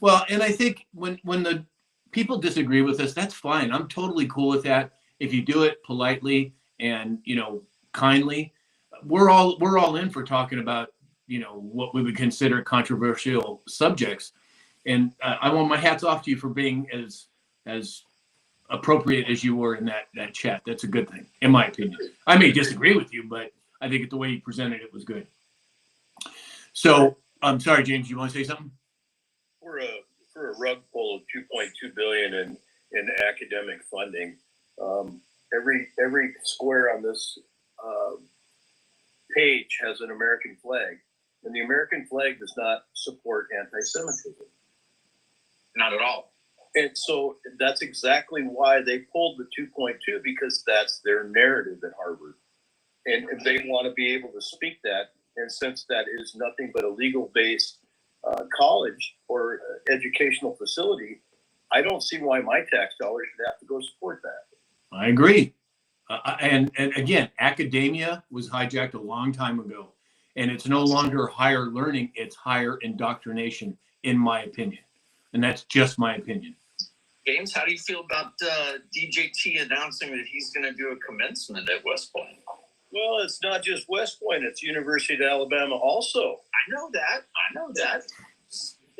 [SPEAKER 1] Well, and I think when the people disagree with us, that's fine. I'm totally cool with that. If you do it politely and, you know, kindly, we're all in for talking about, you know, what we would consider controversial subjects. And I want my hats off to you for being as appropriate as you were in that chat. That's a good thing, in my opinion. I may disagree with you, but I think the way you presented it was good. So I'm sorry, James, you want to say something?
[SPEAKER 3] For a rug pull of $2.2 billion in academic funding, every square on this page has an American flag, and the American flag does not support anti-Semitism.
[SPEAKER 4] Not at all.
[SPEAKER 3] And so that's exactly why they pulled the 2.2, because that's their narrative at Harvard. And they want to be able to speak that. And since that is nothing but a legal-based college or educational facility, I don't see why my tax dollars should have to go support that.
[SPEAKER 1] I agree. And again, academia was hijacked a long time ago. And it's no longer higher learning, it's higher indoctrination, in my opinion. And that's just my opinion.
[SPEAKER 4] James, how do you feel about DJT announcing that he's going to do a commencement at West Point?
[SPEAKER 3] Well, it's not just West Point; it's University of Alabama also.
[SPEAKER 4] I know that.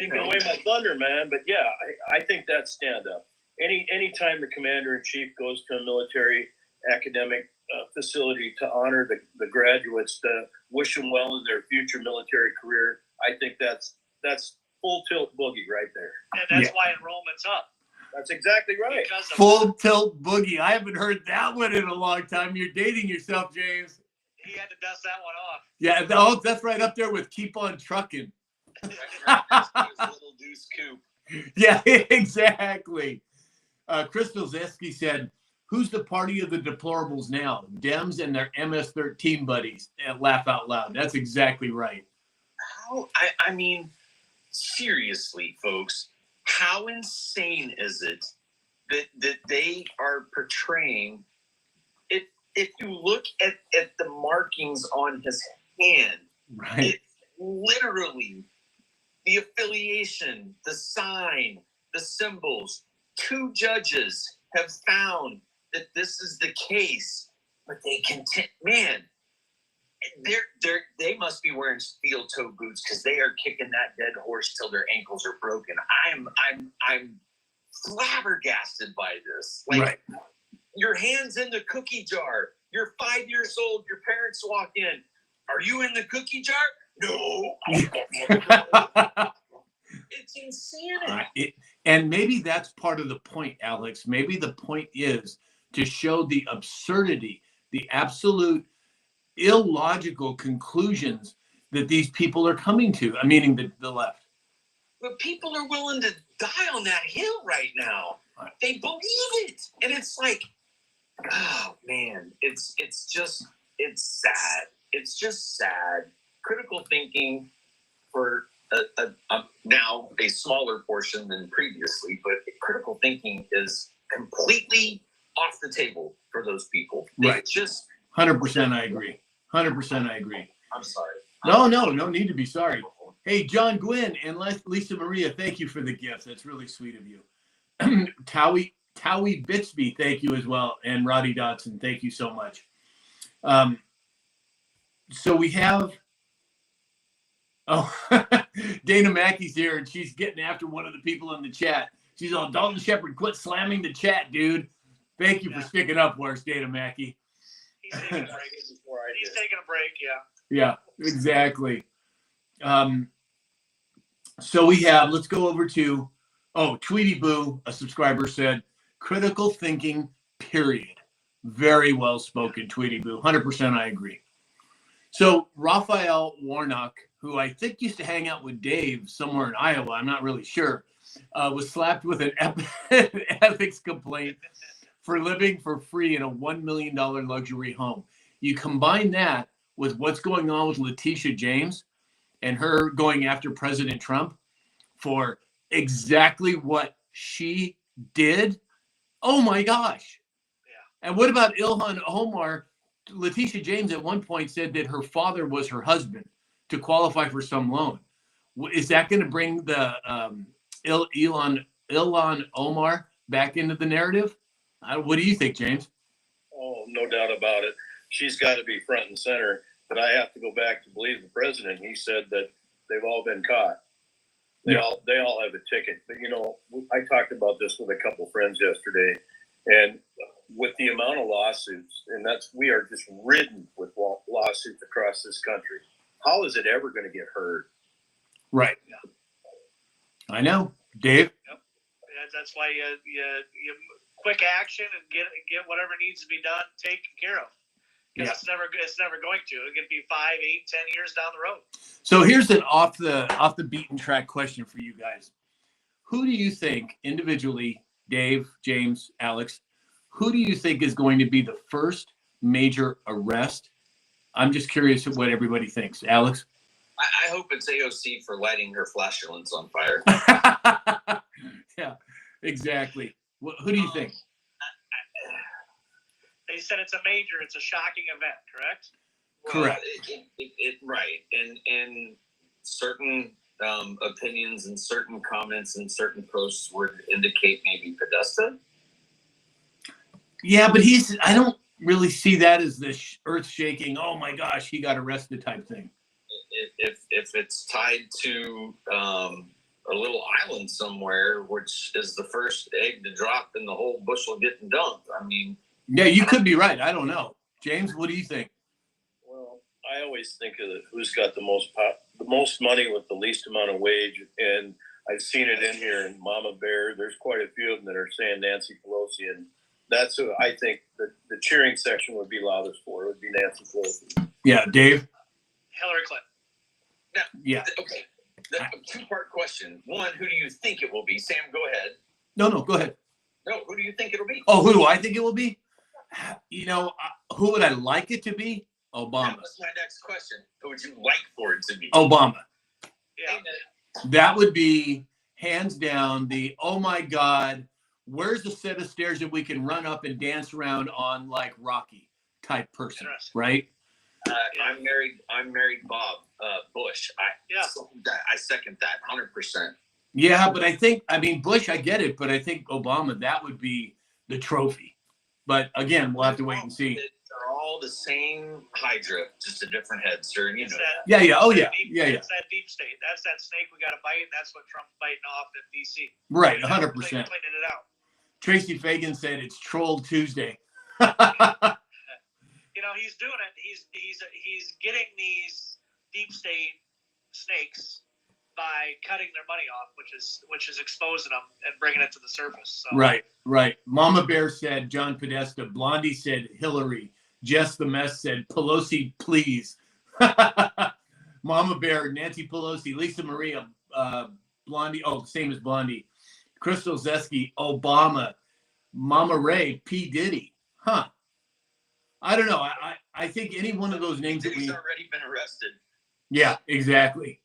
[SPEAKER 3] Taking away my thunder, man. But yeah, I think that's stand up. Anytime the commander in chief goes to a military academic facility to honor the graduates, to wish them well in their future military career, I think that's full tilt boogie right there.
[SPEAKER 2] And that's why enrollment's up.
[SPEAKER 3] That's exactly right.
[SPEAKER 1] Full tilt boogie. I haven't heard that one in a long time. You're dating yourself, James.
[SPEAKER 2] He had to dust that one off.
[SPEAKER 1] Yeah, that's right up there with keep on trucking.
[SPEAKER 4] Little Deuce Coupe.
[SPEAKER 1] Yeah, exactly. Crystal Zeski said, "Who's the party of the deplorables now? Dems and their MS-13 buddies." And laugh out loud. That's exactly right.
[SPEAKER 4] I mean, seriously, folks, how insane is it that they are portraying it? If you look at the markings on his hand,
[SPEAKER 1] Right.
[SPEAKER 4] it's literally the affiliation, the sign, the symbols. 2 judges have found that this is the case, but they must be wearing steel toe boots because they are kicking that dead horse till their ankles are broken. I'm flabbergasted by this. Like,
[SPEAKER 1] Right.
[SPEAKER 4] your hand's in the cookie jar. You're 5 years old. Your parents walk in. Are you in the cookie jar? No. It's insanity.
[SPEAKER 1] And maybe that's part of the point, Alex. Maybe the point is to show the absurdity, the absolute illogical conclusions that these people are coming to. I mean, the left.
[SPEAKER 4] But people are willing to die on that hill right now. They believe it, and it's like, oh man, it's sad. It's just sad. Critical thinking for now a smaller portion than previously, but critical thinking is completely off the table for those people.
[SPEAKER 1] Right.
[SPEAKER 4] Just
[SPEAKER 1] 100% I agree. 100% I agree.
[SPEAKER 4] I'm sorry.
[SPEAKER 1] No need to be sorry. Hey, John Gwynn and Lisa Maria, thank you for the gifts. That's really sweet of you. Towie Bitsby, thank you as well. And Roddy Dotson, thank you so much. So we have, Dana Mackey's here, and she's getting after one of the people in the chat. She's all, Dalton Shepard, quit slamming the chat, dude. Thank you for sticking up for us, Dana Mackey.
[SPEAKER 2] He's taking a break. He's taking a break, yeah.
[SPEAKER 1] Yeah, exactly. So we have, let's go over to, Tweety Boo, a subscriber said, critical thinking, period. Very well spoken, Tweety Boo. 100% I agree. So Raphael Warnock, who I think used to hang out with Dave somewhere in Iowa, I'm not really sure, was slapped with an ethics complaint for living for free in a $1 million luxury home. You combine that with what's going on with Letitia James and her going after President Trump for exactly what she did. Oh my gosh. Yeah. And what about Ilhan Omar? Letitia James at one point said that her father was her husband to qualify for some loan. Is that going to bring the Ilhan Omar back into the narrative? What do you think, James?
[SPEAKER 3] Oh, no doubt about it. She's got to be front and center. But I have to go back to believe the president. He said that they've all been caught. They all have a ticket. But I talked about this with a couple friends yesterday, and with the amount of lawsuits, and we are just ridden with lawsuits across this country. How is it ever going to get heard?
[SPEAKER 1] Right. Yeah. I know, Dave.
[SPEAKER 2] Yep. That's why you quick action and get whatever needs to be done taken care of. Because it's never going to. It could be 5, 8, 10 years down the road.
[SPEAKER 1] So here's an off the beaten track question for you guys. Who do you think individually, Dave, James, Alex, who do you think is going to be the first major arrest? I'm just curious what everybody thinks. Alex?
[SPEAKER 4] I hope it's AOC for lighting her flatulence on fire.
[SPEAKER 1] Yeah, exactly. Who do you think?
[SPEAKER 2] They said it's a shocking event, correct?
[SPEAKER 1] Correct.
[SPEAKER 4] Right. And certain opinions and certain comments and certain posts would indicate maybe Podesta.
[SPEAKER 1] Yeah, but I don't really see that as the earth shaking, oh my gosh, he got arrested type thing.
[SPEAKER 4] If it's tied to a little island somewhere, which is the first egg to drop in the whole bushel getting dumped, I mean.
[SPEAKER 1] Yeah, you could be right. I don't know. James, what do you think?
[SPEAKER 3] Well, I always think of who's got the most money with the least amount of wage, and I've seen it in here in Mama Bear. There's quite a few of them that are saying Nancy Pelosi, and that's who I think the cheering section would be loudest for. It would be Nancy Pelosi.
[SPEAKER 1] Yeah, Dave?
[SPEAKER 2] Hillary Clinton.
[SPEAKER 4] Now,
[SPEAKER 1] yeah.
[SPEAKER 4] Okay. Two-part question. One, who do you think it will be? Sam, go ahead.
[SPEAKER 1] No, go ahead.
[SPEAKER 4] No, who do you think it'll be?
[SPEAKER 1] Oh, who do I think it will be? You know, who would I like it to be? Obama.
[SPEAKER 4] That was my next question. Who would you like for it to be?
[SPEAKER 1] Obama.
[SPEAKER 2] Yeah.
[SPEAKER 1] That would be hands down the, oh my God, where's the set of stairs that we can run up and dance around on like Rocky type person, right?
[SPEAKER 4] I'm married Bob Bush. I second that 100%.
[SPEAKER 1] Yeah, but I mean, Bush, I get it, but I think Obama, that would be the trophy. But again, we'll have to wait and see.
[SPEAKER 4] They're all the same Hydra, just a different head, sir. You know.
[SPEAKER 1] Yeah. Oh, yeah.
[SPEAKER 2] It's that deep state. That's that snake we got to bite, and that's what Trump's biting off in D.C.
[SPEAKER 1] Right, 100%.
[SPEAKER 2] Cleaning it out.
[SPEAKER 1] Tracy Fagan said it's Troll Tuesday.
[SPEAKER 2] You know, he's doing it. He's getting these deep state snakes by cutting their money off, which is exposing them and bringing it to the surface. So.
[SPEAKER 1] Right. Mama Bear said John Podesta. Blondie said Hillary. Jess the Mess said Pelosi, please. Mama Bear, Nancy Pelosi, Lisa Maria, Blondie. Oh, same as Blondie. Crystal Zesky, Obama. Mama Ray, P. Diddy. Huh. I don't know. I think any one of those names
[SPEAKER 4] He's already been arrested.
[SPEAKER 1] Yeah, exactly.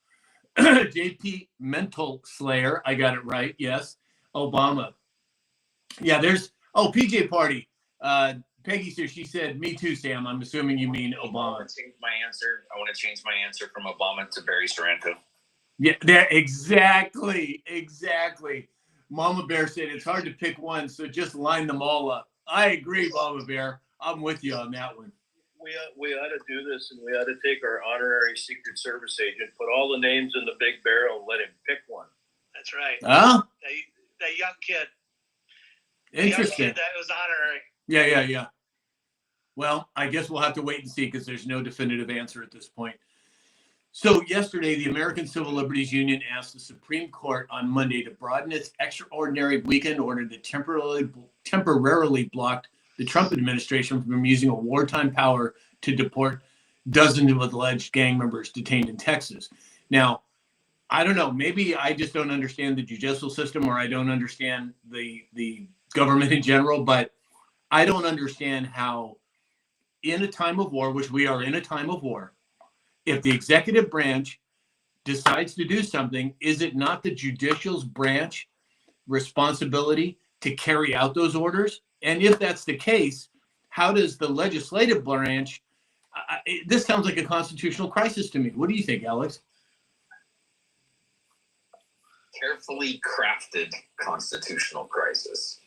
[SPEAKER 1] JP Mental Slayer. I got it right. Yes. Obama. Yeah, there's PJ Party. Peggy says, she said, me too, Sam. I'm assuming you mean Obama.
[SPEAKER 4] I want to change my answer from Obama to Barry Soranko.
[SPEAKER 1] Yeah, exactly. Mama Bear said it's hard to pick one, so just line them all up. I agree, Mama Bear. I'm with you on that one.
[SPEAKER 3] We ought to do this, and we ought to take our honorary Secret Service agent, put all the names in the big barrel, and let him pick one.
[SPEAKER 2] That's right.
[SPEAKER 1] Huh?
[SPEAKER 2] That young kid.
[SPEAKER 1] Interesting.
[SPEAKER 2] Young kid that was honorary.
[SPEAKER 1] Yeah. Well, I guess we'll have to wait and see because there's no definitive answer at this point. So yesterday, the American Civil Liberties Union asked the Supreme Court on Monday to broaden its extraordinary weekend order that temporarily blocked the Trump administration from using a wartime power to deport dozens of alleged gang members detained in Texas. Now, I don't know, maybe I just don't understand the judicial system, or I don't understand the government in general, but I don't understand how in a time of war, which we are in a time of war, if the executive branch decides to do something, is it not the judicial branch responsibility to carry out those orders? And if that's the case, how does the legislative branch, this sounds like a constitutional crisis to me. What do you think, Alex?
[SPEAKER 4] Carefully crafted constitutional crisis.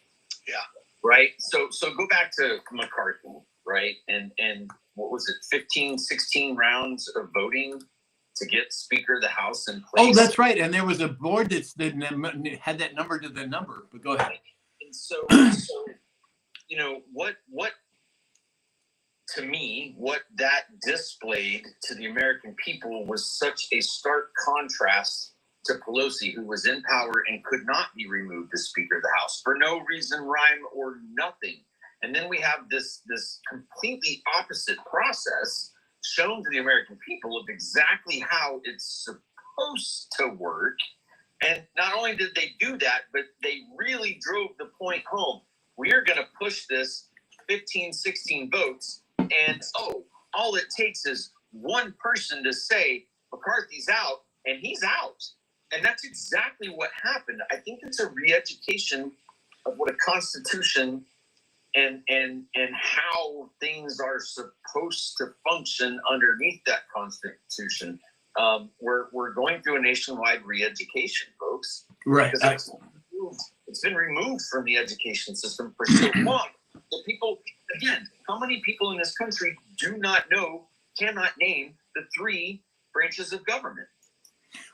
[SPEAKER 2] Yeah.
[SPEAKER 4] Right. So go back to McCarthy, right? And what was it, 16 rounds of voting to get Speaker of the House in place?
[SPEAKER 1] Oh, that's right. And there was a board that had that number to the number, but go ahead.
[SPEAKER 4] And so you know, what to me, what that displayed to the American people was such a stark contrast to Pelosi, who was in power and could not be removed as Speaker of the House for no reason, rhyme, or nothing. And then we have this completely opposite process shown to the American people of exactly how it's supposed to work. And not only did they do that, but they really drove the point home. We are going to push this 15, 16 votes. And, all it takes is one person to say McCarthy's out, and he's out. And that's exactly what happened. I think it's a re-education of what a constitution and how things are supposed to function underneath that constitution. We're going through a nationwide re-education, folks.
[SPEAKER 1] Right.
[SPEAKER 4] It's been removed from the education system for so long. The people, again, how many people in this country cannot name the three branches of government?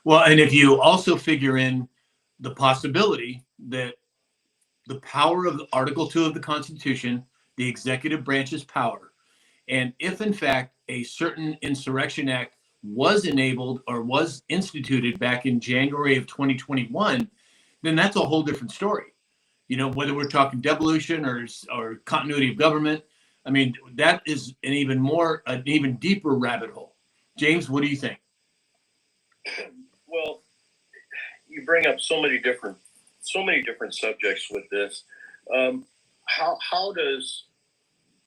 [SPEAKER 1] Well, and if you also figure in the possibility that the power of Article 2 of the Constitution, the executive branch's power, and if in fact a certain insurrection act was enabled or was instituted back in January of 2021, then that's a whole different story. You know, whether we're talking devolution or continuity of government, I mean, that is an even deeper rabbit hole. James, what do you think?
[SPEAKER 3] Well, you bring up so many different subjects with this. How does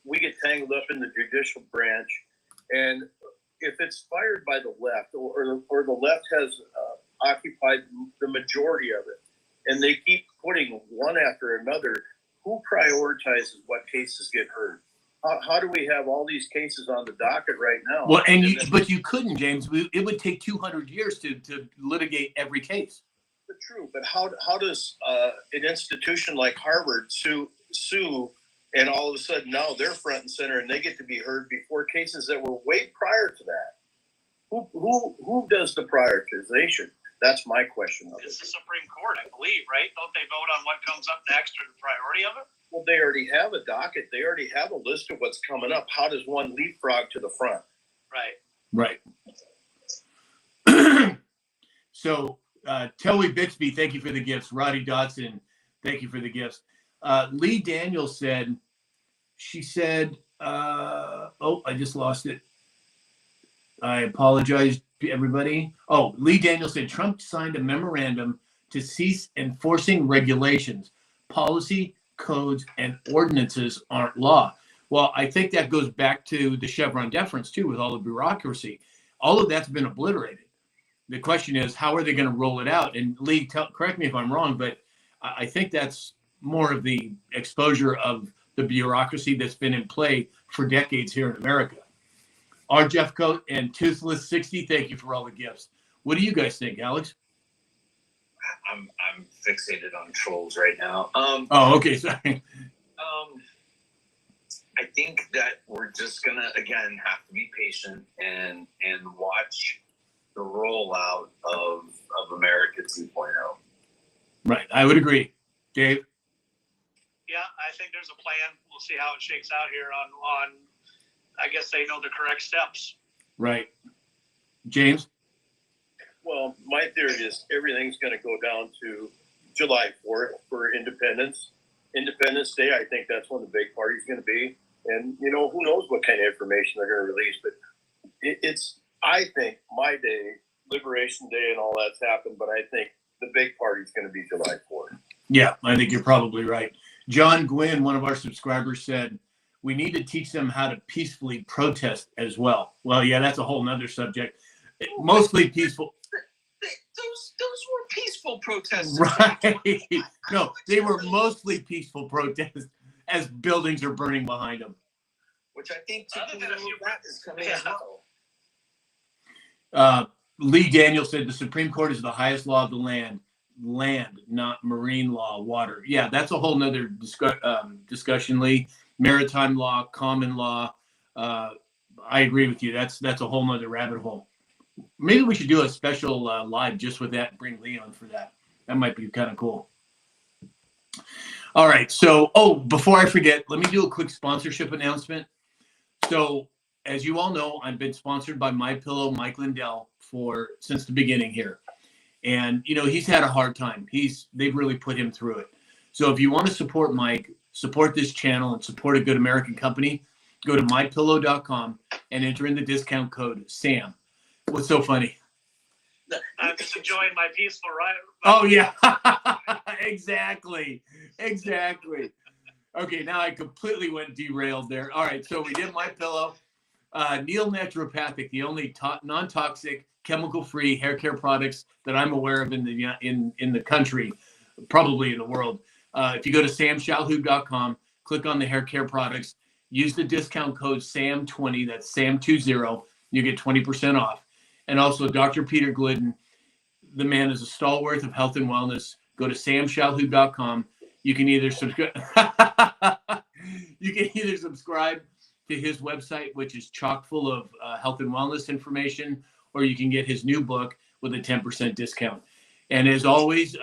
[SPEAKER 3] we get tangled up in the judicial branch, and if it's fired by the left, or the left has occupied the majority of it, and they keep putting one after another, who prioritizes what cases get heard? How do we have all these cases on the docket right now?
[SPEAKER 1] Well, but you couldn't, James. It would take 200 years to litigate every case.
[SPEAKER 3] True, but how does an institution like Harvard sue, and all of a sudden now they're front and center and they get to be heard before cases that were way prior to that? Who does the prioritization? That's my question of it.
[SPEAKER 2] It's the Supreme Court, I believe, right? Don't they vote on what comes up next or the priority of it?
[SPEAKER 3] Well, they already have a docket. They already have a list of what's coming up. How does one leapfrog to the front?
[SPEAKER 2] Right.
[SPEAKER 1] So, Telly Bixby, thank you for the gifts. Roddy Dodson, thank you for the gifts. Lee Daniels said, I just lost it. I apologize to everybody. Oh, Lee Daniels said Trump signed a memorandum to cease enforcing regulations. Policy, codes, and ordinances aren't law. Well, I think that goes back to the Chevron deference too, with all the bureaucracy. All of that's been obliterated. The question is, how are they going to roll it out? And Lee, correct me if I'm wrong, but I think that's more of the exposure of the bureaucracy that's been in play for decades here in America. Our Jeff Coat and Toothless 60, thank you for all the gifts. What do you guys think, Alex?
[SPEAKER 4] I'm fixated on trolls right now.
[SPEAKER 1] Oh, okay, sorry.
[SPEAKER 4] I think that we're just gonna again have to be patient and watch the rollout of America 2.0.
[SPEAKER 1] Right, I would agree. Dave?
[SPEAKER 2] Yeah, I think there's a plan. We'll see how it shakes out here on I guess they know the correct steps.
[SPEAKER 1] Right. James?
[SPEAKER 3] Well, my theory is everything's going to go down to July 4th for Independence Day. I think that's when the big party's going to be. And, who knows what kind of information they're going to release. But I think my day, Liberation Day and all that's happened, but I think the big party's going to be July 4th.
[SPEAKER 1] Yeah, I think you're probably right. John Gwynn, one of our subscribers, said, we need to teach them how to peacefully protest as well. Well, yeah, that's a whole nother subject. Mostly peaceful.
[SPEAKER 4] Those were peaceful protests.
[SPEAKER 1] Right. No, they were mostly peaceful protests as buildings are burning behind them.
[SPEAKER 4] Which I think
[SPEAKER 2] Other than a few
[SPEAKER 4] is coming as well.
[SPEAKER 1] Lee Daniels said the Supreme Court is the highest law of the land, not marine law, water. Yeah, that's a whole nother discussion, Lee. Maritime law, common law. I agree with you. That's a whole nother rabbit hole. Maybe we should do a special live just with that and bring Leon for that. That might be kind of cool. All right. So, before I forget, let me do a quick sponsorship announcement. So, as you all know, I've been sponsored by MyPillow, Mike Lindell, since the beginning here. And, he's had a hard time. They've really put him through it. So if you want to support Mike, support this channel, and support a good American company, go to mypillow.com and enter in the discount code SAM. What's so funny?
[SPEAKER 2] I'm just enjoying my peaceful ride.
[SPEAKER 1] Oh, yeah. Exactly. Okay, now I completely went derailed there. All right, so we did MyPillow. Neil Naturopathic, the only non-toxic, chemical-free hair care products that I'm aware of in the country, probably in the world. If you go to samshalhoub.com, click on the hair care products, use the discount code SAM20, that's SAM20, you get 20% off. And also Dr. Peter Glidden, the man is a stalwart of health and wellness. Go to samshalhoub.com. You can either subscribe to his website, which is chock full of health and wellness information, or you can get his new book with a 10% discount. And as always,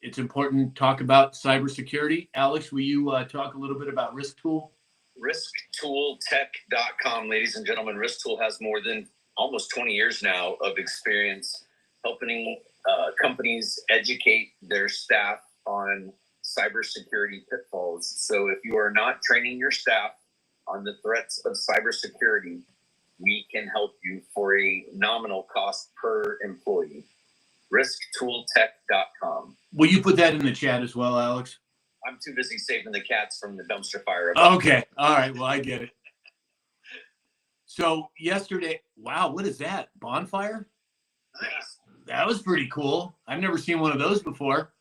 [SPEAKER 1] it's important to talk about cybersecurity. Alex, will you talk a little bit about RiskTool?
[SPEAKER 4] RiskToolTech.com, ladies and gentlemen. RiskTool has more than almost 20 years now of experience helping companies educate their staff on cybersecurity pitfalls. So if you are not training your staff on the threats of cybersecurity, we can help you for a nominal cost per employee. risktooltech.com.
[SPEAKER 1] Will you put that in the chat as well, Alex?
[SPEAKER 4] I'm too busy saving the cats from the dumpster fire.
[SPEAKER 1] Okay. All right. Well, I get it. So yesterday, wow, what is that? Bonfire?
[SPEAKER 2] Nice.
[SPEAKER 1] That was pretty cool. I've never seen one of those before.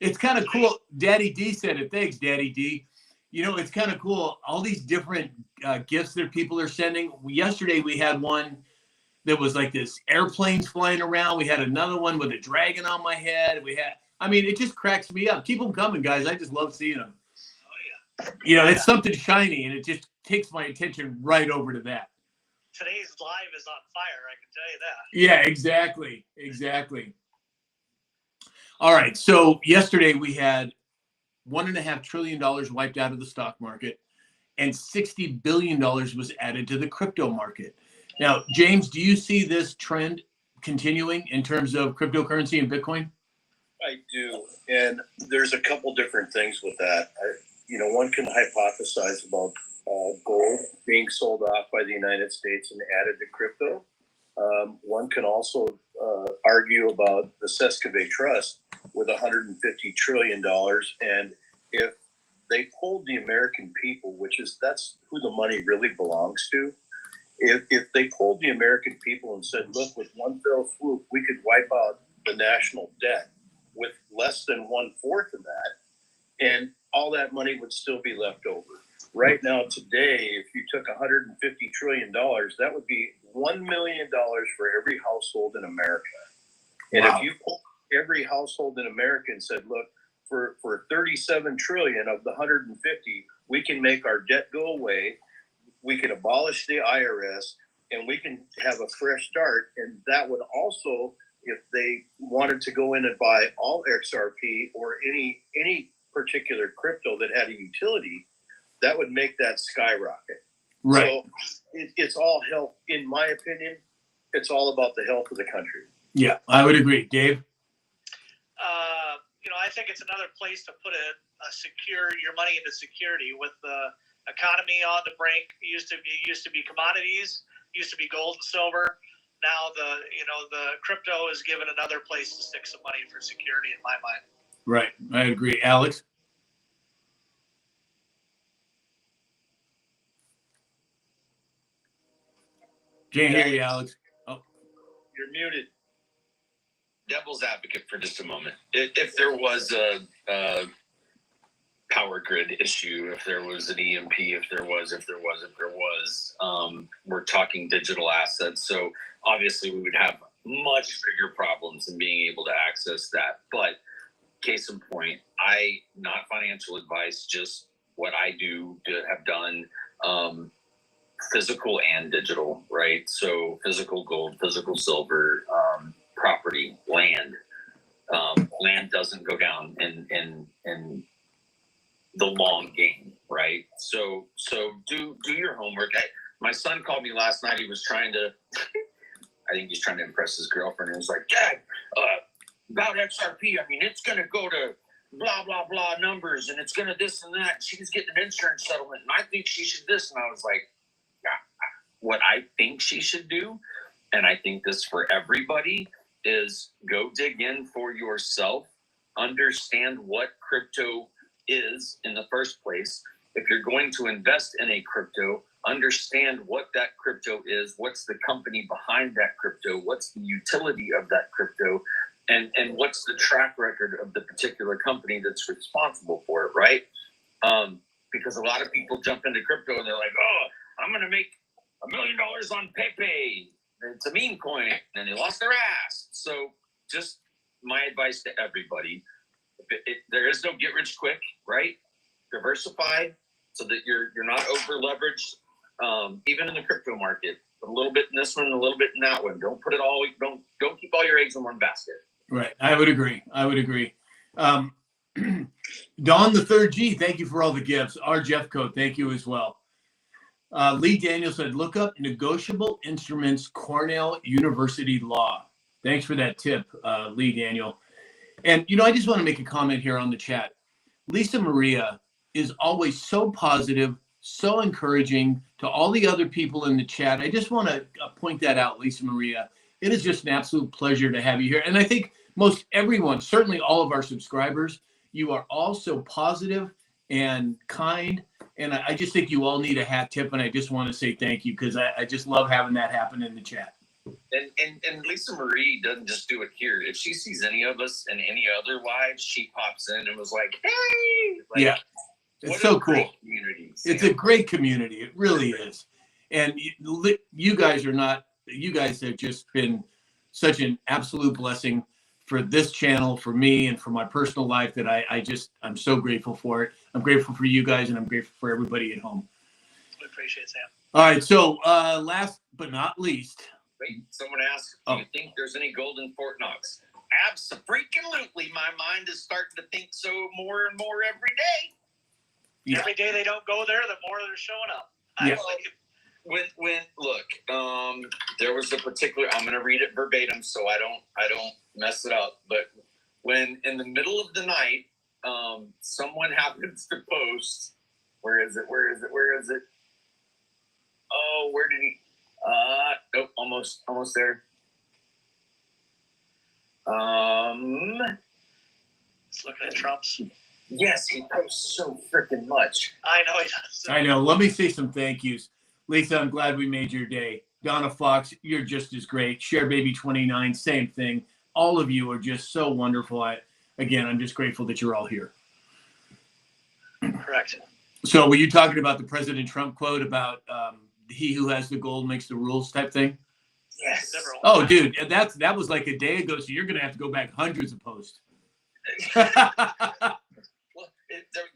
[SPEAKER 1] It's kind of cool. Daddy D said it. Thanks, Daddy D. You know, it's kind of cool. All these different gifts that people are sending. Yesterday, we had one that was like this airplanes flying around. We had another one with a dragon on my head. I mean, it just cracks me up. Keep them coming, guys. I just love seeing them.
[SPEAKER 2] Oh, yeah.
[SPEAKER 1] You know, it's something shiny, and it just takes my attention right over to that.
[SPEAKER 2] Today's live is on fire, I can tell you that.
[SPEAKER 1] Yeah, exactly. Exactly. All right. So yesterday we had $1.5 trillion wiped out of the stock market, and $60 billion was added to the crypto market. Now, James, do you see this trend continuing in terms of cryptocurrency and Bitcoin?
[SPEAKER 3] I do, and there's a couple different things with that. One can hypothesize about gold being sold off by the United States and added to crypto. One can also argue about the Sescovay Trust with $150 trillion, and if they polled the American people, that's who the money really belongs to. If they polled the American people and said, look, with one fell swoop, we could wipe out the national debt with less than 1/4 of that, and all that money would still be left over. Right now, today, if you took $150 trillion, that would be $1 million for every household in America. And
[SPEAKER 1] Wow.
[SPEAKER 3] if you pull every household in America and said, look, for 37 trillion of the 150, we can make our debt go away, we can abolish the IRS, and we can have a fresh start. And that would also, if they wanted to go in and buy all XRP or any particular crypto that had a utility, that would make that skyrocket.
[SPEAKER 1] Right.
[SPEAKER 3] So it's all health, in my opinion. It's all about the health of the country.
[SPEAKER 1] Yeah, I would agree. Dave?
[SPEAKER 2] I think it's another place to put secure your money into security with the economy on the brink. It used to be commodities, used to be gold and silver. Now the crypto is given another place to stick some money for security in my mind.
[SPEAKER 1] Right. I agree. Alex? Can't hear you, Alex. Oh,
[SPEAKER 3] You're muted.
[SPEAKER 4] Devil's advocate for just a moment. If there was a power grid issue, if there was an EMP, if there was, we're talking digital assets. So obviously we would have much bigger problems in being able to access that. But case in point, not financial advice, just what I have done, physical and digital, right? So physical gold, physical silver, property, land. Land doesn't go down in the long game, right? So do your homework. My son called me last night. He was trying to, I think he's trying to impress his girlfriend. And he was like, Dad, about XRP, I mean, it's going to go to blah, blah, blah numbers, and it's going to this and that. She's getting an insurance settlement, and I think she should this. And I was like, yeah, what I think she should do, and I think this for everybody, is go dig in for yourself, understand what crypto is in the first place. If you're going to invest in a crypto, understand what that crypto is, what's the company behind that crypto, what's the utility of that crypto, and what's the track record of the particular company that's responsible for it, right? Because a lot of people jump into crypto and they're like, oh, I'm going to make $1 million on Pepe. It's a meme coin, and they lost their ass. So just my advice to everybody, there is no get rich quick, right? Diversify so that you're not over leveraged, even in the crypto market. A little bit in this one, a little bit in that one. Don't put it all, don't keep all your eggs in one basket.
[SPEAKER 1] Right. I would agree. Don the third G, thank you for all the gifts. Our Jeff Code, thank you as well. Lee Daniel said, look up negotiable instruments, Cornell University Law. Thanks for that tip, Lee Daniel. And, I just want to make a comment here on the chat. Lisa Maria is always so positive, so encouraging to all the other people in the chat. I just want to point that out, Lisa Maria. it is just an absolute pleasure to have you here. And I think most everyone, certainly all of our subscribers, you are all so positive and kind. And I just think you all need a hat tip. And I just want to say thank you because I just love having that happen in the chat.
[SPEAKER 4] And Lisa Marie doesn't just do it here. If she sees any of us and any other wives, she pops in and was like, "Hey!" Like,
[SPEAKER 1] yeah, it's so cool.
[SPEAKER 4] Community.
[SPEAKER 1] It's a great community. It really is. And you guys are not. You guys have just been such an absolute blessing for this channel, for me, and for my personal life that I'm so grateful for it. I'm grateful for you guys, and I'm grateful for everybody at home.
[SPEAKER 2] We appreciate it, Sam.
[SPEAKER 1] All right. So last but not least.
[SPEAKER 4] Wait, someone asked, do you think there's any gold in Fort Knox? Absolutely. My mind is starting to think so more and more every day.
[SPEAKER 1] Yeah.
[SPEAKER 2] Every day they don't go there, the more they're showing up.
[SPEAKER 1] Yeah.
[SPEAKER 4] There was a particular, I'm going to read it verbatim so I don't mess it up. But when in the middle of the night, someone happens to post, where is it? Oh, where did he? Nope, almost there.
[SPEAKER 2] Just looking at Trump's.
[SPEAKER 4] Yes, he posts so freaking much.
[SPEAKER 2] I know he does.
[SPEAKER 1] I know. Let me say some thank yous. Lisa, I'm glad we made your day. Donna Fox, you're just as great. Share Baby 29, same thing. All of you are just so wonderful. I'm just grateful that you're all here.
[SPEAKER 2] Correct.
[SPEAKER 1] So were you talking about the President Trump quote about he who has the gold makes the rules type thing?
[SPEAKER 4] Yes.
[SPEAKER 1] Oh, dude, that was like a day ago, so you're going to have to go back hundreds of posts.
[SPEAKER 4] Well,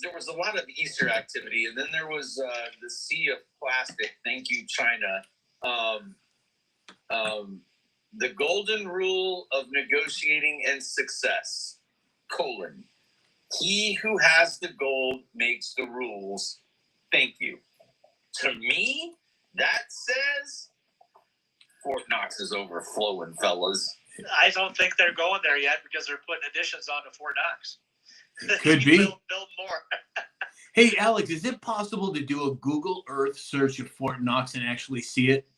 [SPEAKER 4] there was a lot of Easter activity, and then there was the sea of plastic. Thank you, China. The golden rule of negotiating and success, : he who has the gold makes the rules. Thank you. To me, that says Fort Knox is overflowing, fellas.
[SPEAKER 2] I don't think they're going there yet because they're putting additions onto Fort Knox.
[SPEAKER 1] It could be.
[SPEAKER 2] Build more.
[SPEAKER 1] Hey, Alex, is it possible to do a Google Earth search of Fort Knox and actually see it?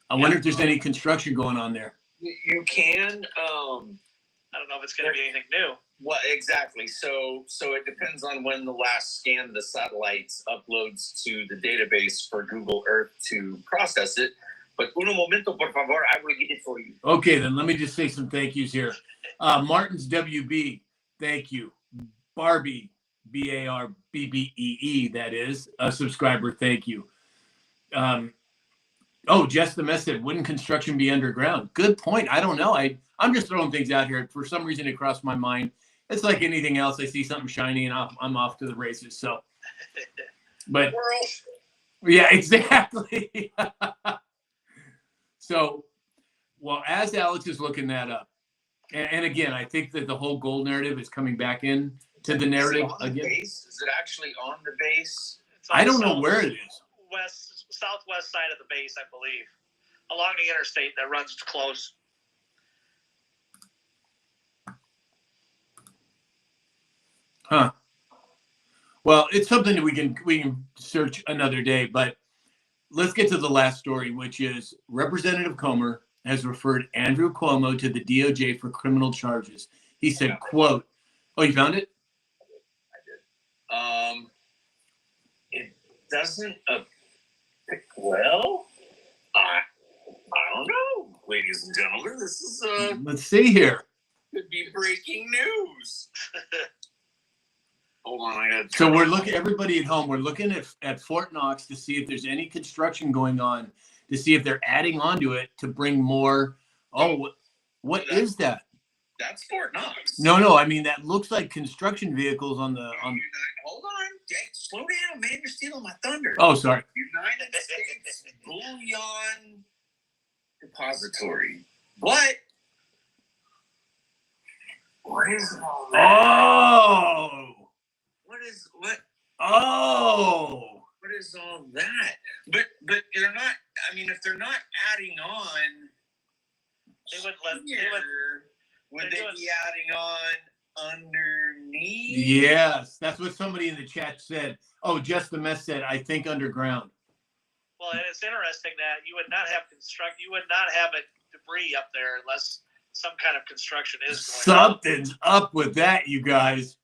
[SPEAKER 1] I wonder if there's any construction going on there.
[SPEAKER 4] You can.
[SPEAKER 2] I don't know if it's going to be anything new.
[SPEAKER 4] Well, exactly. So it depends on when the last scan of the satellites uploads to the database for Google Earth to process it. But un momento, por favor, I will get it for you.
[SPEAKER 1] Okay, then let me just say some thank yous here. Martin's WB, thank you. Barbie, BARBBEE, that is, a subscriber, thank you. Jess the Mess said, wouldn't construction be underground? Good point. I don't know. I'm just throwing things out here. For some reason, it crossed my mind. It's like anything else. I see something shiny and I'm off to the races. So, but yeah, exactly. So, well, as Alex is looking that up, and again, I think that the whole gold narrative is coming back in to the narrative again.
[SPEAKER 4] Is it actually on the base?
[SPEAKER 1] I don't know where it is.
[SPEAKER 2] Southwest side of the base, I believe, along the interstate that runs close.
[SPEAKER 1] Huh. Well, it's something that we can search another day, but let's get to the last story, which is Representative Comer has referred Andrew Cuomo to the DOJ for criminal charges. He said, quote, oh, you found it?
[SPEAKER 4] I did. It doesn't well, I don't know, ladies and gentlemen. This is
[SPEAKER 1] let's see here.
[SPEAKER 4] Could be breaking news. Hold on,
[SPEAKER 1] so we're looking, everybody at home, we're looking at Fort Knox to see if there's any construction going on, to see if they're adding onto it to bring more. Oh, what is that?
[SPEAKER 4] That's Fort Knox.
[SPEAKER 1] No, I mean, that looks like construction vehicles on the.
[SPEAKER 4] Hold on, Jake, slow down, man. You're stealing my thunder.
[SPEAKER 1] Oh, sorry.
[SPEAKER 4] United States Bullion Depository. What is all that?
[SPEAKER 1] Oh.
[SPEAKER 4] What?
[SPEAKER 1] Oh.
[SPEAKER 4] What is all that? But they're not. I mean, if they're not adding on,
[SPEAKER 2] they wouldn't let.
[SPEAKER 4] Would they be adding on underneath?
[SPEAKER 1] Yes, that's what somebody in the chat said. Oh, Just the Mess said, I think underground.
[SPEAKER 2] Well, and it's interesting that you would not have a debris up there unless some kind of construction is going on.
[SPEAKER 1] Something's up with that, you guys.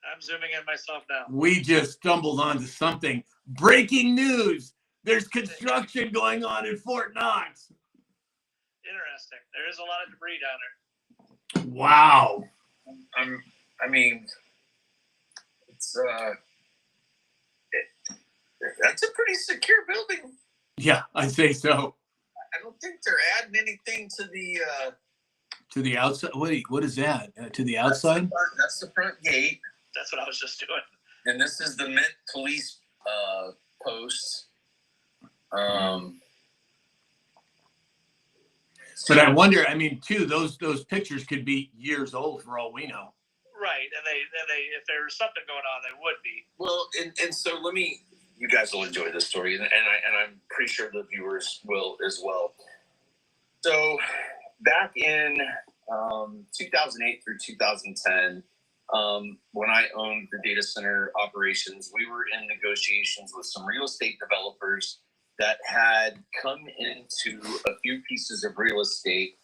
[SPEAKER 2] I'm zooming in myself now.
[SPEAKER 1] We just stumbled onto something. Breaking news. There's construction going on in Fort Knox.
[SPEAKER 2] Interesting. There is a lot of debris down there.
[SPEAKER 1] Wow.
[SPEAKER 4] I mean, it's that's a pretty secure building.
[SPEAKER 1] Yeah, I'd say so.
[SPEAKER 4] I don't think they're adding anything to the
[SPEAKER 1] outside. What is that? To the outside?
[SPEAKER 4] That's the front gate.
[SPEAKER 2] That's what I was just doing.
[SPEAKER 4] And this is the Mint police post.
[SPEAKER 1] But I wonder. I mean, too, those pictures could be years old for all we know.
[SPEAKER 2] Right, and they if there was something going on, they would be.
[SPEAKER 4] Well, and so you guys will enjoy this story, and I'm pretty sure the viewers will as well. So back in 2008 through 2010, when I owned the data center operations, we were in negotiations with some real estate developers that had come into a few pieces of real estate,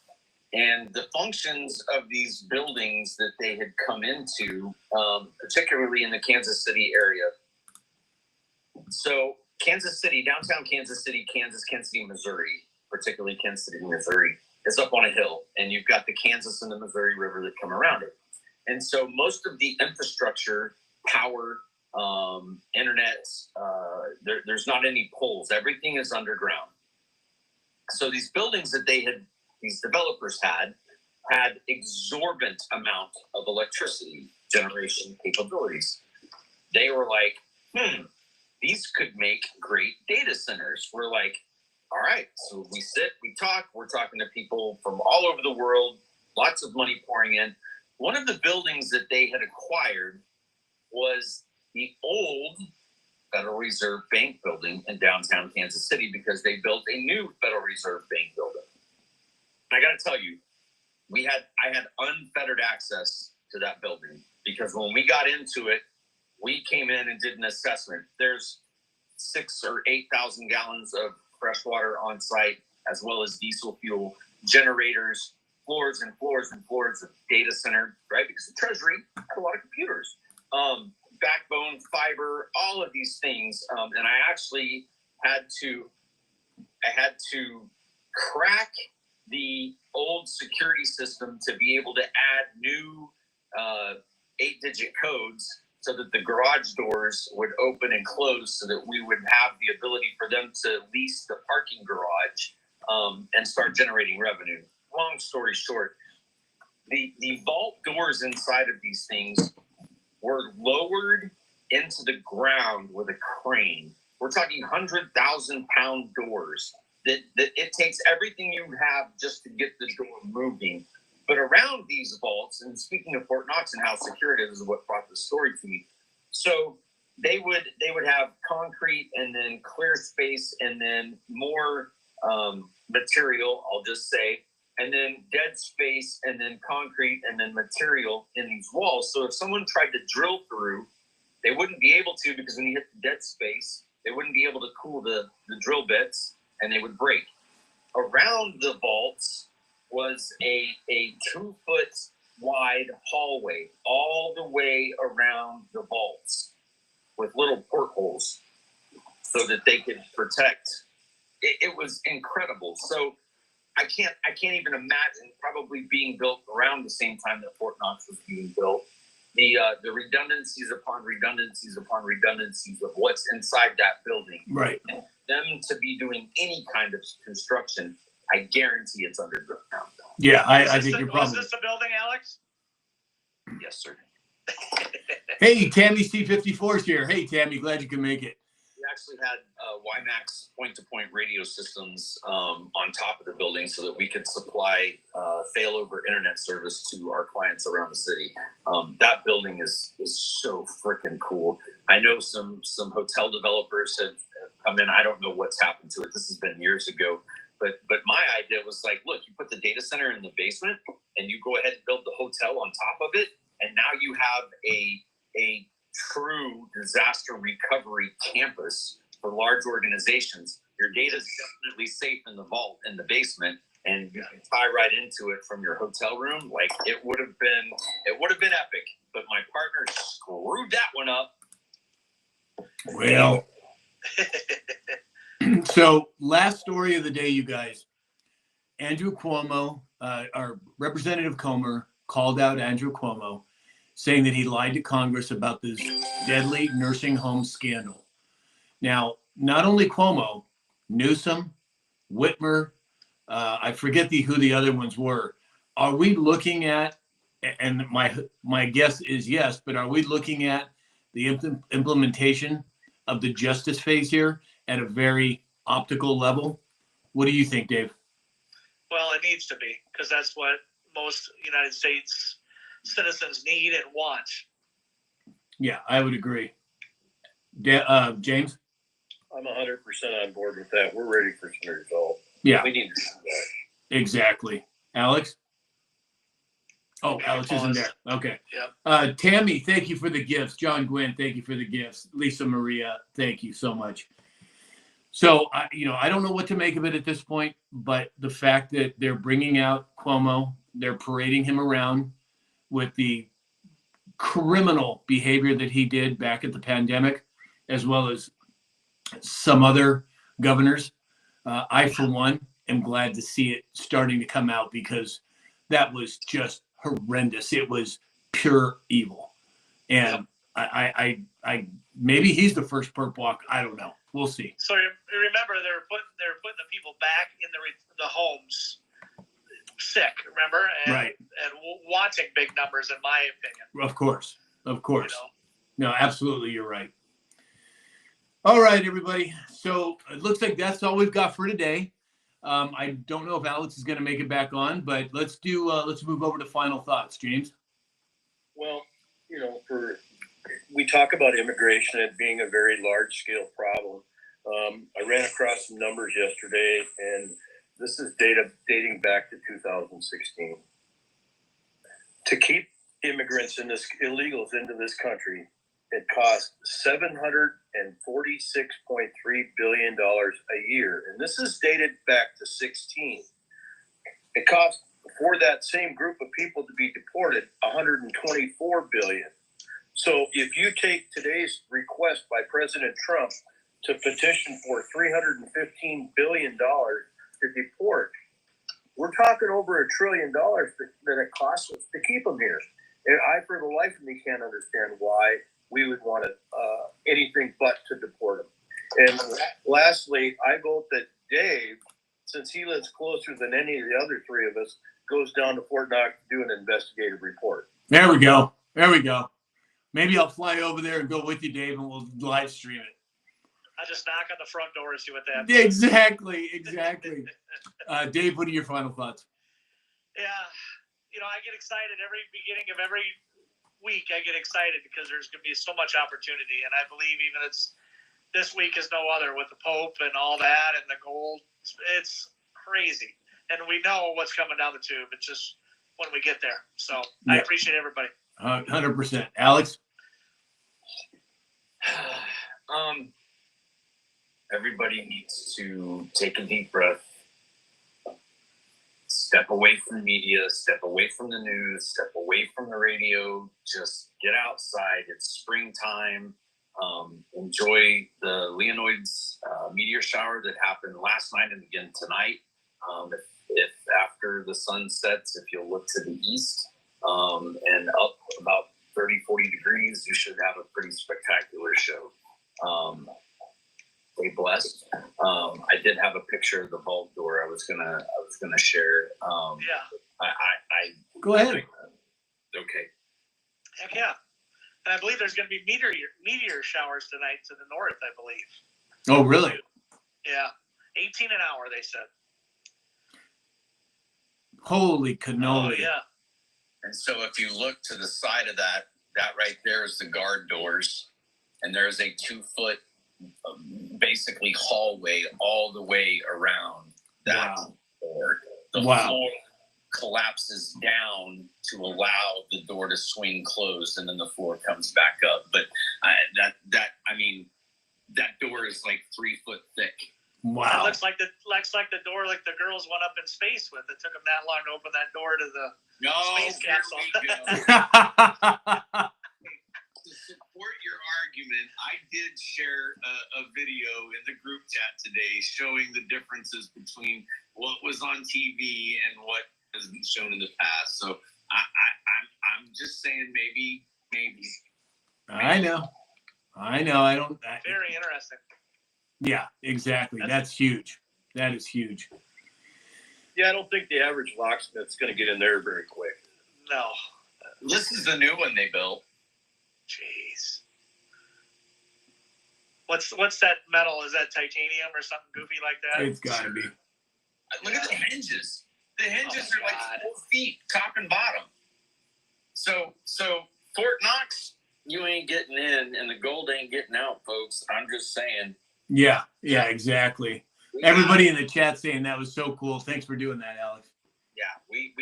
[SPEAKER 4] and the functions of these buildings that they had come into, particularly in the Kansas City area. So Kansas City, downtown Kansas City, Kansas City, Missouri, particularly Kansas City, Missouri, is up on a hill, and you've got the Kansas and the Missouri River that come around it. And so most of the infrastructure, power, internet, there's not any poles. Everything is underground. So these buildings that these developers had exorbitant amount of electricity generation capabilities. They were like, these could make great data centers. We're like, all right. So we sit, we talk, we're talking to people from all over the world, lots of money pouring in. One of the buildings that they had acquired was the old Federal Reserve Bank building in downtown Kansas City, because they built a new Federal Reserve Bank building. I got to tell you, I had unfettered access to that building, because when we got into it, we came in and did an assessment. There's 6,000 or 8,000 gallons of fresh water on site, as well as diesel fuel, generators, floors and floors and floors of data center, right? Because the Treasury had a lot of computers, backbone, fiber, all of these things. And I actually had to crack the old security system to be able to add new 8-digit codes so that the garage doors would open and close, so that we would have the ability for them to lease the parking garage and start generating revenue. Long story short, the vault doors inside of these things were lowered into the ground with a crane. We're talking 100,000-pound doors that it takes everything you have just to get the door moving. But around these vaults, and speaking of Fort Knox and how secure it is what brought the story to me. So they would have concrete, and then clear space, and then more material, I'll just say, and then dead space, and then concrete, and then material in these walls. So if someone tried to drill through, they wouldn't be able to, because when you hit the dead space, they wouldn't be able to cool the drill bits, and they would break. Around the vaults was a 2-foot wide hallway all the way around the vaults, with little portholes so that they could protect. It was incredible. So I can't even imagine, probably being built around the same time that Fort Knox was being built, the redundancies upon redundancies upon redundancies of what's inside that building.
[SPEAKER 1] Right.
[SPEAKER 4] And them to be doing any kind of construction, I guarantee it's underground.
[SPEAKER 1] Yeah, I think you're
[SPEAKER 2] Was
[SPEAKER 1] probably.
[SPEAKER 2] this the building, Alex?
[SPEAKER 4] Yes, sir.
[SPEAKER 1] Hey, Tammy C54's here. Hey, Tammy, glad you can make it.
[SPEAKER 4] We actually had WiMAX point-to-point radio systems on top of the building, so that we could supply failover internet service to our clients around the city. That building is so freaking cool. I know some hotel developers have come in. I don't know what's happened to it. This has been years ago. But my idea was like, look, you put the data center in the basement, and you go ahead and build the hotel on top of it, and now you have a true disaster recovery campus for large organizations, your data is definitely safe in the vault in the basement, and you can tie right into it from your hotel room. Like it would have been epic, but my partner screwed that one up.
[SPEAKER 1] Well, so last story of the day, you guys. Andrew Cuomo, our Representative Comer, called out Andrew Cuomo, saying that he lied to Congress about this deadly nursing home scandal. Now, not only Cuomo, Newsom, Whitmer, I forget who the other ones were. Are we looking at, and my guess is yes, but are we looking at the implementation of the justice phase here at a very optical level? What do you think, Dave?
[SPEAKER 2] Well, it needs to be, because that's what most United States citizens need and want.
[SPEAKER 1] Yeah, I would agree. James?
[SPEAKER 3] I'm 100% on board with that. We're ready for some results.
[SPEAKER 1] Yeah,
[SPEAKER 3] We need to do that.
[SPEAKER 1] exactly. Alex? Oh, Alex isn't there. Okay.
[SPEAKER 2] Yep.
[SPEAKER 1] Tammy, thank you for the gifts. John Gwynn, thank you for the gifts. Lisa Maria, thank you so much. So, I don't know what to make of it at this point, but the fact that they're bringing out Cuomo, they're parading him around with the criminal behavior that he did back at the pandemic, as well as some other governors. I, for one, am glad to see it starting to come out, because that was just horrendous. It was pure evil. And I maybe he's the first perp walk. I don't know. We'll see.
[SPEAKER 2] So remember, they're putting the people back in the homes sick. Remember, and wanting big numbers, in my opinion.
[SPEAKER 1] Of course. No, absolutely, you're right. All right, everybody. So it looks like that's all we've got for today. I don't know if Alex is going to make it back on, but let's move over to final thoughts. James?
[SPEAKER 3] Well, we talk about immigration as being a very large-scale problem. I ran across some numbers yesterday, and this is data dating back to 2016. To keep immigrants and illegals into this country, it costs $746.3 billion a year, and this is dated back to 16. It costs for that same group of people to be deported $124 billion. So if you take today's request by President Trump to petition for $315 billion to deport, we're talking over $1 trillion that it costs us to keep them here. And I, for the life of me, can't understand why we would want anything but to deport them. And lastly, I vote that Dave, since he lives closer than any of the other three of us, goes down to Fort Knox to do an investigative report.
[SPEAKER 1] There we go. Maybe I'll fly over there and go with you, Dave, and we'll live stream it.
[SPEAKER 2] I just knock on the front door and see what that.
[SPEAKER 1] Exactly. Dave, what are your final thoughts?
[SPEAKER 2] Yeah, I get excited every beginning of every week. I get excited because there's going to be so much opportunity, and I believe even this week is no other with the Pope and all that and the gold. It's crazy, and we know what's coming down the tube. It's just when we get there. So I appreciate everybody.
[SPEAKER 1] 100%. Alex?
[SPEAKER 4] Everybody needs to take a deep breath, step away from media, step away from the news, step away from the radio, just get outside. It's springtime. Enjoy the Leonids meteor shower that happened last night and again tonight. If after the sun sets, if you'll look to the east and up about 30, 40 degrees, you should have a pretty spectacular show. Stay blessed. I did have a picture of the vault door I was gonna share. I
[SPEAKER 1] go ahead.
[SPEAKER 4] Okay.
[SPEAKER 2] Heck yeah. And I believe there's going to be meteor showers tonight to the north, I believe.
[SPEAKER 1] Oh, really?
[SPEAKER 2] Yeah. 18 an hour, they said.
[SPEAKER 1] Holy cannoli.
[SPEAKER 2] Oh, yeah.
[SPEAKER 4] And so if you look to the side of that right there is the guard doors, and there's a 2-foot basically hallway all the way around that door. The floor collapses down to allow the door to swing closed, and then the floor comes back up. But that door is like 3 foot thick.
[SPEAKER 2] It
[SPEAKER 1] Wow.
[SPEAKER 2] looks like the door like the girls went up in space with. It took them that long to open that door to the
[SPEAKER 4] No,
[SPEAKER 2] Space
[SPEAKER 4] here
[SPEAKER 2] capsule.
[SPEAKER 4] we go. To support your argument, I did share a video in the group chat today showing the differences between what was on TV and what has been shown in the past. So I'm just saying maybe.
[SPEAKER 1] I know. I don't.
[SPEAKER 2] very interesting.
[SPEAKER 1] Yeah, exactly. That's huge. That is huge.
[SPEAKER 5] Yeah, I don't think the average locksmith's going to get in there very quick.
[SPEAKER 2] No.
[SPEAKER 4] This is the new one they built.
[SPEAKER 2] Jeez. What's that metal? Is that titanium or something goofy like that?
[SPEAKER 1] It's got to be.
[SPEAKER 4] Look at the hinges. The hinges
[SPEAKER 2] Oh,
[SPEAKER 4] are like
[SPEAKER 2] God.
[SPEAKER 4] 4 feet, top and bottom. So Fort Knox.
[SPEAKER 6] You ain't getting in, and the gold ain't getting out, folks. I'm just saying.
[SPEAKER 1] Yeah, exactly. Everybody in the chat saying that was so cool. Thanks for doing that, Alex.
[SPEAKER 4] Yeah, we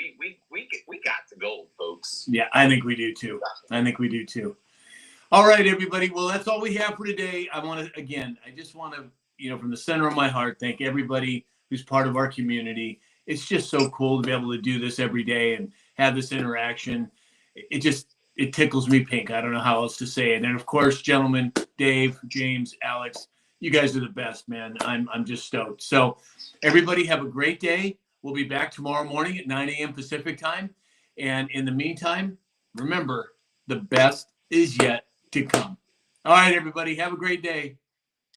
[SPEAKER 4] got the gold, folks.
[SPEAKER 1] Yeah, I think we do too. All right, everybody. Well, that's all we have for today. I just want to, from the center of my heart, thank everybody who's part of our community. It's just so cool to be able to do this every day and have this interaction. It tickles me pink. I don't know how else to say it. And of course, gentlemen, Dave, James, Alex, you guys are the best, man. I'm just stoked. So everybody have a great day. We'll be back tomorrow morning at 9 a.m. Pacific time. And in the meantime, remember, the best is yet to come. All right, everybody, have a great day.